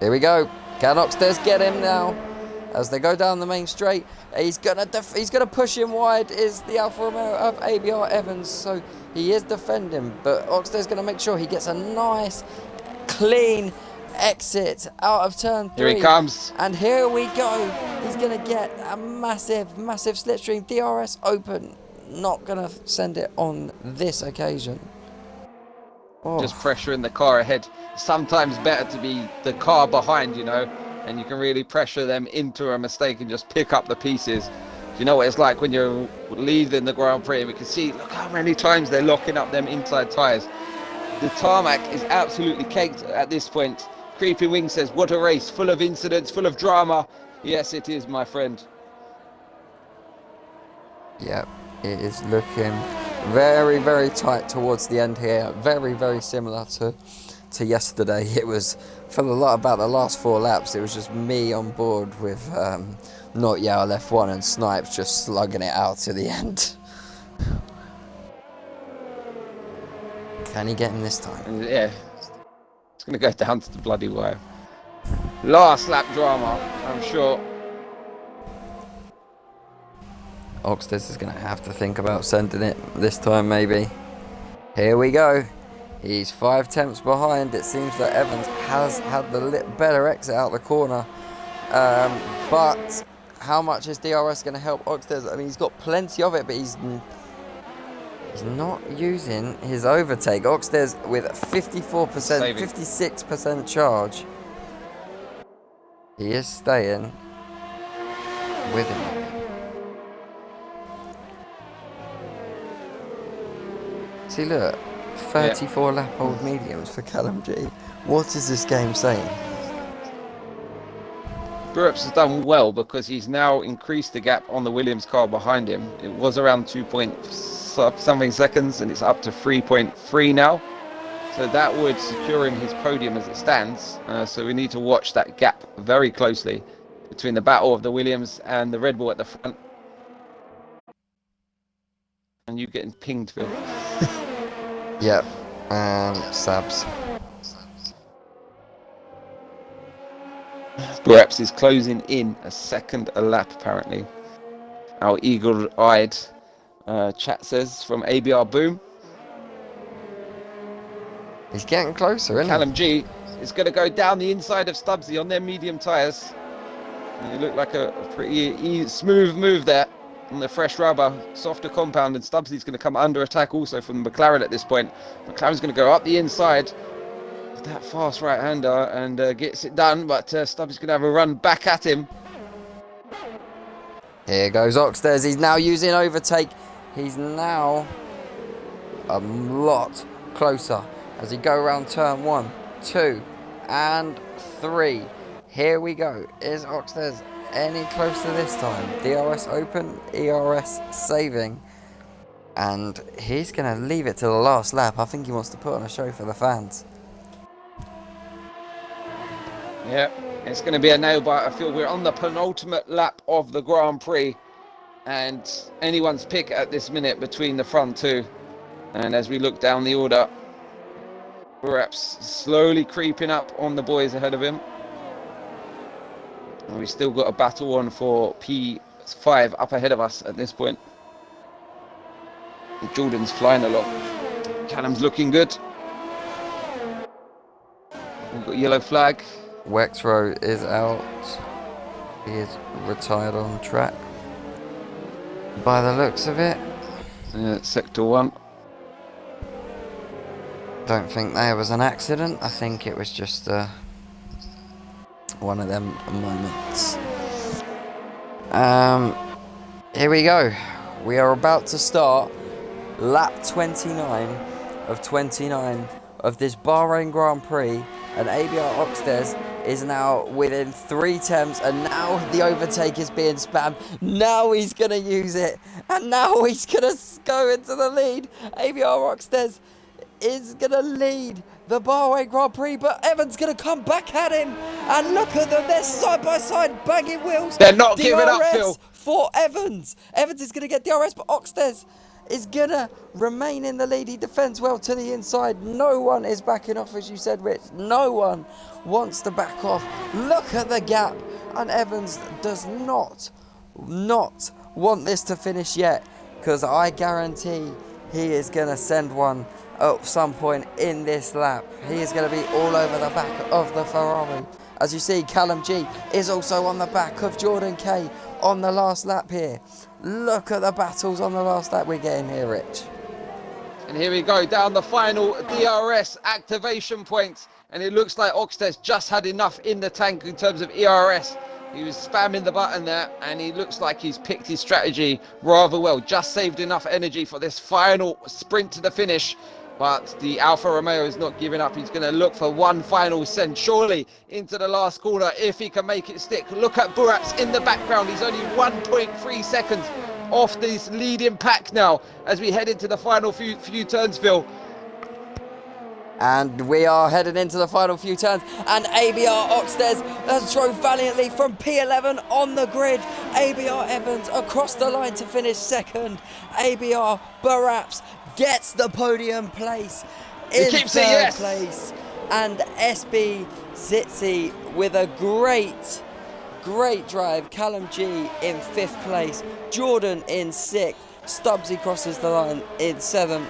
Here we go. Can Oxtes get him now? as they go down the main straight. He's gonna push him wide. Is the Alfa Romeo of ABR Evans, so he is defending, but Oxtear's gonna make sure he gets a nice, clean exit out of turn 3. Here he comes. And here we go. He's going to get a massive slipstream. DRS open. Not going to send it on this occasion. Oh. Just pressuring the car ahead. Sometimes better to be the car behind, you know, and you can really pressure them into a mistake and just pick up the pieces. You know what it's like when you're leading the Grand Prix, and we can see, look how many times they're locking up them inside tyres. The tarmac is absolutely caked at this point. Creepy Wing says, what a race, full of incidents, full of drama. Yes, it is, my friend. Yep, it is looking very, very tight towards the end here. Very, very similar to yesterday. It was, for about the last 4 laps, it was just me on board with Not Yao left 1 and Snipes just slugging it out to the end. Can he get him this time? Yeah. It's going to go down to the bloody wire. Last lap drama, I'm sure. Oxtears is going to have to think about sending it this time, maybe. Here we go. He's 5 tenths behind. It seems that Evans has had the better exit out the corner. But how much is DRS going to help Oxtears? I mean, he's got plenty of it, but he's not using his overtake. Oxtears with 54%, 56% charge. He is staying with him. See, look, 34 lap old mediums for Callum G. What is this game saying? Brooks has done well because he's now increased the gap on the Williams car behind him. It was around 2-something seconds and it's up to 3.3 now. So that would secure him his podium as it stands. So we need to watch that gap very closely between the battle of the Williams and the Red Bull at the front. And you getting pinged, Phil. Yep, Sabs. Perhaps is closing in a second a lap, apparently. Our eagle-eyed chat says from ABR Boom. He's getting closer, isn't he? Callum G is going to go down the inside of Stubbsy on their medium tyres. It looked like a pretty smooth move there on the fresh rubber, softer compound, and Stubbsy's going to come under attack also from McLaren at this point. McLaren's going to go up the inside with that fast right-hander and gets it done, but Stubbsy's going to have a run back at him. Here goes Oxtears. He's now using overtake. He's now a lot closer as he go around turn 1, 2, and 3. Here we go. Is Oxtears any closer this time? DRS open, ERS saving. And he's going to leave it to the last lap. I think he wants to put on a show for the fans. Yeah, it's going to be a nail-biter. I feel we're on the penultimate lap of the Grand Prix. And anyone's pick at this minute between the front two. And as we look down the order, perhaps slowly creeping up on the boys ahead of him. And we've still got a battle on for P5 up ahead of us at this point. Jordan's flying along. Callum's looking good. We've got yellow flag. Wexrow is out. He is retired on track. By the looks of it. Sector 1. Don't think there was an accident. I think it was just one of them moments. Here we go. We are about to start lap 29 of 29 of this Bahrain Grand Prix, and ABR Oxtears is now within 3 attempts, and now the overtake is being spammed. Now he's going to use it, and now he's going to go into the lead. ABR Oxtears is going to lead the Bahrain Grand Prix, but Evans going to come back at him, and look at them, they're side by side banging wheels. They're not giving up, Phil. For Evans. Evans is going to get DRS, but Oxtears is going to remain in the lead. He defends well to the inside. No one is backing off, as you said, Rich. No one wants to back off. Look at the gap And Evans does not want this to finish yet, because I guarantee he is going to send one at some point in this lap. He is going to be all over the back of the Ferrari. As you see, Callum G is also on the back of Jordan K on the last lap here. Look at the battles on the last lap we're getting here, Rich. And here we go, down the final DRS activation points. And it looks like Oxtes just had enough in the tank in terms of ERS. He was spamming the button there, and he looks like he's picked his strategy rather well. Just saved enough energy for this final sprint to the finish. But the Alfa Romeo is not giving up. He's going to look for one final send, surely into the last corner, if he can make it stick. Look at Buraps in the background. He's only 1.3 seconds off this leading pack now as we head into the final few turns, Phil. And we are heading into the final few turns, and ABR Oxtes has drove valiantly from P11 on the grid. ABR Evans across the line to finish second. ABR Baraps gets the podium place in third place. And SB Zitzi with a great drive. Callum G in 5th place. Jordan in 6th. Stubbsy crosses the line in 7th.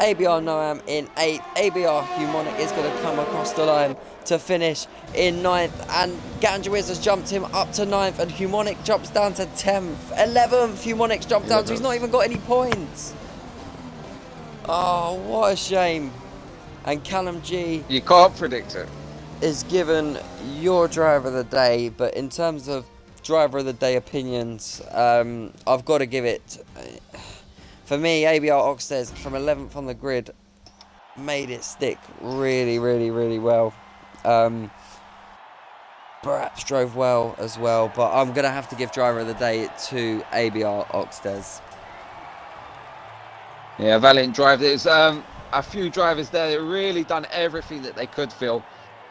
ABR Noam in 8th. ABR Humonic is going to come across the line to finish in 9th. And Ganjawiz has jumped him up to 9th. And Humonic jumps down to 10th. 11th. Humonic's jumped down, so he's not even got any points. Oh, what a shame. And Callum G... You can't predict it. ...is given your driver of the day. But in terms of driver of the day opinions, I've got to give it... For me, ABR Oxtes from 11th on the grid made it stick really well. Perhaps drove well as well, but I'm going to have to give driver of the day to ABR Oxtes. Yeah, valiant drive. There's a few drivers there that really done everything that they could, Phil.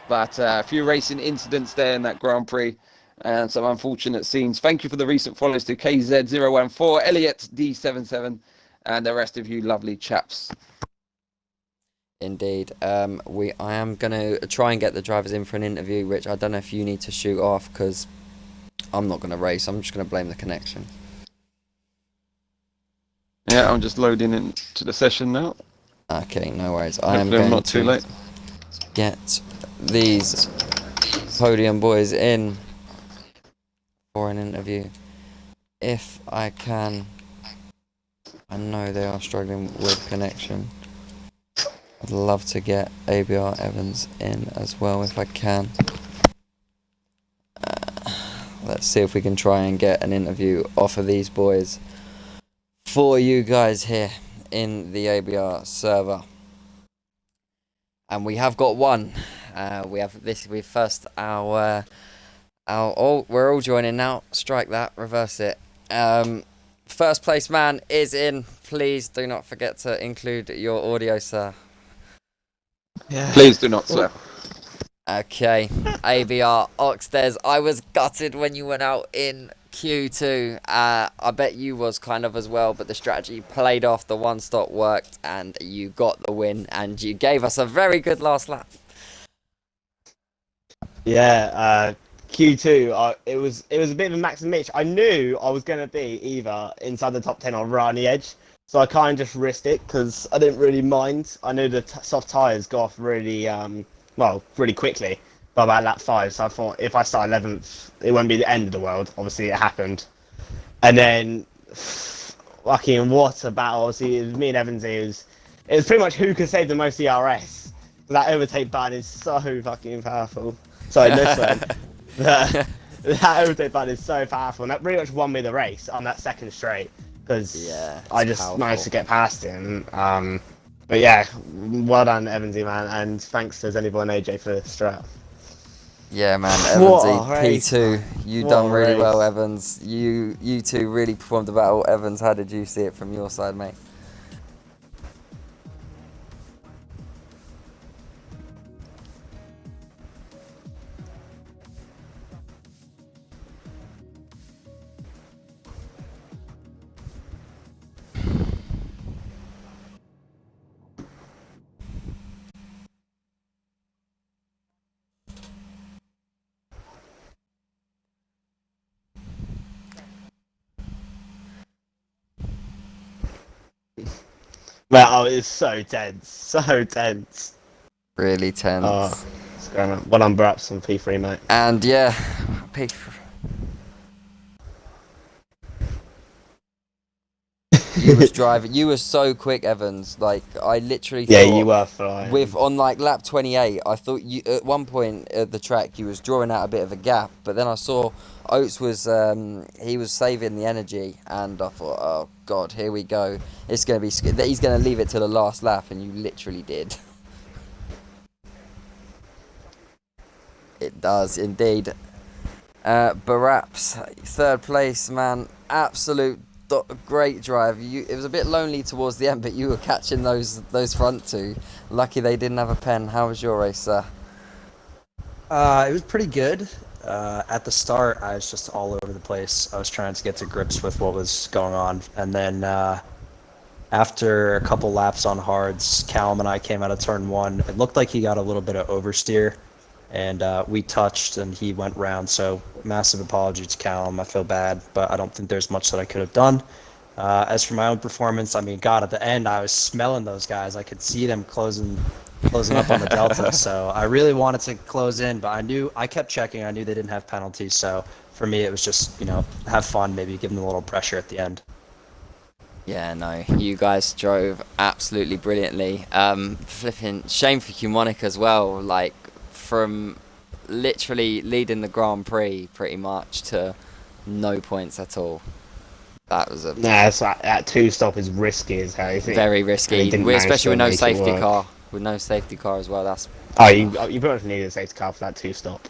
But a few racing incidents there in that Grand Prix. And some unfortunate scenes. Thank you for the recent follows to KZ014, Elliot D77. And the rest of you lovely chaps. Indeed. I am going to try and get the drivers in for an interview, which I don't know if you need to shoot off, because I'm not going to race. I'm just going to blame the connection. Yeah, I'm just loading into the session now. Okay, no worries. I am going not too late. Get these podium boys in for an interview. If I can... I know they are struggling with connection. I'd love to get ABR Evans in as well if I can. Let's see if we can try and get an interview off of these boys for you guys here in the ABR server. And we have got one. We're all joining now. Strike that, reverse it. First place man is in. Please do not forget to include your audio, sir. Yeah. Please do not, sir. Okay. ABR Oxtes, I was gutted when you went out in Q2. I bet you was kind of as well, but the strategy played off, the one stop worked, and you got the win, and you gave us a very good last lap. Yeah, Q2, it was a bit of a max and Mitch. I knew I was going to be either inside the top 10 or right on the edge, so I kind of just risked it because I didn't really mind. I knew the soft tyres got off really, really quickly by about lap 5, so I thought if I start 11th, it won't be the end of the world. Obviously, it happened. And then, fucking what a battle. Obviously, it was me and Evans. It was pretty much who could save the most ERS. That overtake button is so fucking powerful. Sorry, this one. That overtake button is so powerful, and that pretty much won me the race on that second straight because I just managed to get past him. But yeah, well done, Evansy, man, and thanks to Zenny Boy and AJ for the strat. Yeah, man, Evansy, P2, you done really well, Evans. You two really performed the battle. Evans, how did you see it from your side, mate? Well, oh, it's so tense. So tense. Really Oh, tense. it's going on. Well done, Braps on P3, mate. And yeah, you was driving. You were so quick, Evans. Like I literally Yeah, you thought, were flying. with on like lap 28, I thought you at one point at the track you was drawing out a bit of a gap, but then I saw Oates was he was saving the energy, and I thought, oh god, here we go. It's gonna be he's gonna leave it to the last lap, and you literally did. It does indeed. Baraps, third place, man. Absolute great drive. It was a bit lonely towards the end, but you were catching those front two. Lucky they didn't have a pen. How was your race, sir? It was pretty good. At the start, I was just all over the place. I was trying to get to grips with what was going on. And then after a couple laps on hards, Callum and I came out of turn one. It looked like he got a little bit of oversteer, and we touched and he went round. So massive apology to Callum. I feel bad, but I don't think there's much that I could have done. As for my own performance, I mean, God, at the end, I was smelling those guys. I could see them closing up on the delta. So I really wanted to close in, but I kept checking. I knew they didn't have penalties. So for me, it was just, have fun, maybe give them a little pressure at the end. Yeah, no, you guys drove absolutely brilliantly. Flipping shame for Humonic as well. Like from literally leading the Grand Prix pretty much to no points at all. That was a Nah, it's like, that two-stop is risky as hell. very risky, especially with no safety car. With no safety car as well, that's... Oh, you pretty much need a safety car for that two-stop.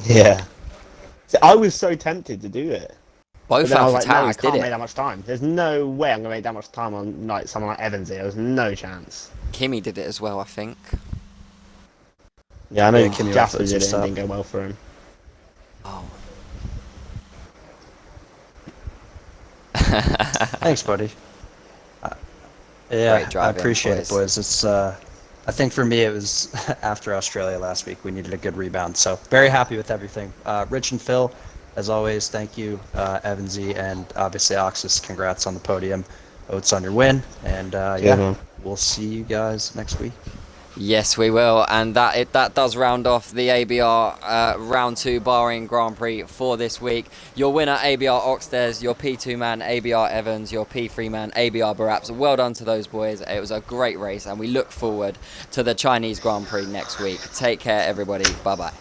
Yeah. See, I was so tempted to do it. Both I was Alpha like, no, I Tauris can't did make it. that much time. There's no way I'm going to make that much time on like someone like Evans here. There's no chance. Kimmy did it as well, I think. Yeah, I know Yeah, Kimmy Jasper went for did it some and didn't go well for him. Oh. Thanks, buddy. Yeah, Great I driving, appreciate boys. it, boys. It's I think for me it was after Australia last week. We needed a good rebound, so very happy with everything. Rich and Phil, as always, thank you. Evansy and obviously Oxus, congrats on the podium. Oates on your win, and man. we'll see you guys next week. Yes, we will, and that does round off the ABR Round 2 Bahrain Grand Prix for this week. Your winner, ABR Oxtez, your P2 man, ABR Evans, your P3 man, ABR Baraps. Well done to those boys. It was a great race, and we look forward to the Chinese Grand Prix next week. Take care, everybody. Bye-bye.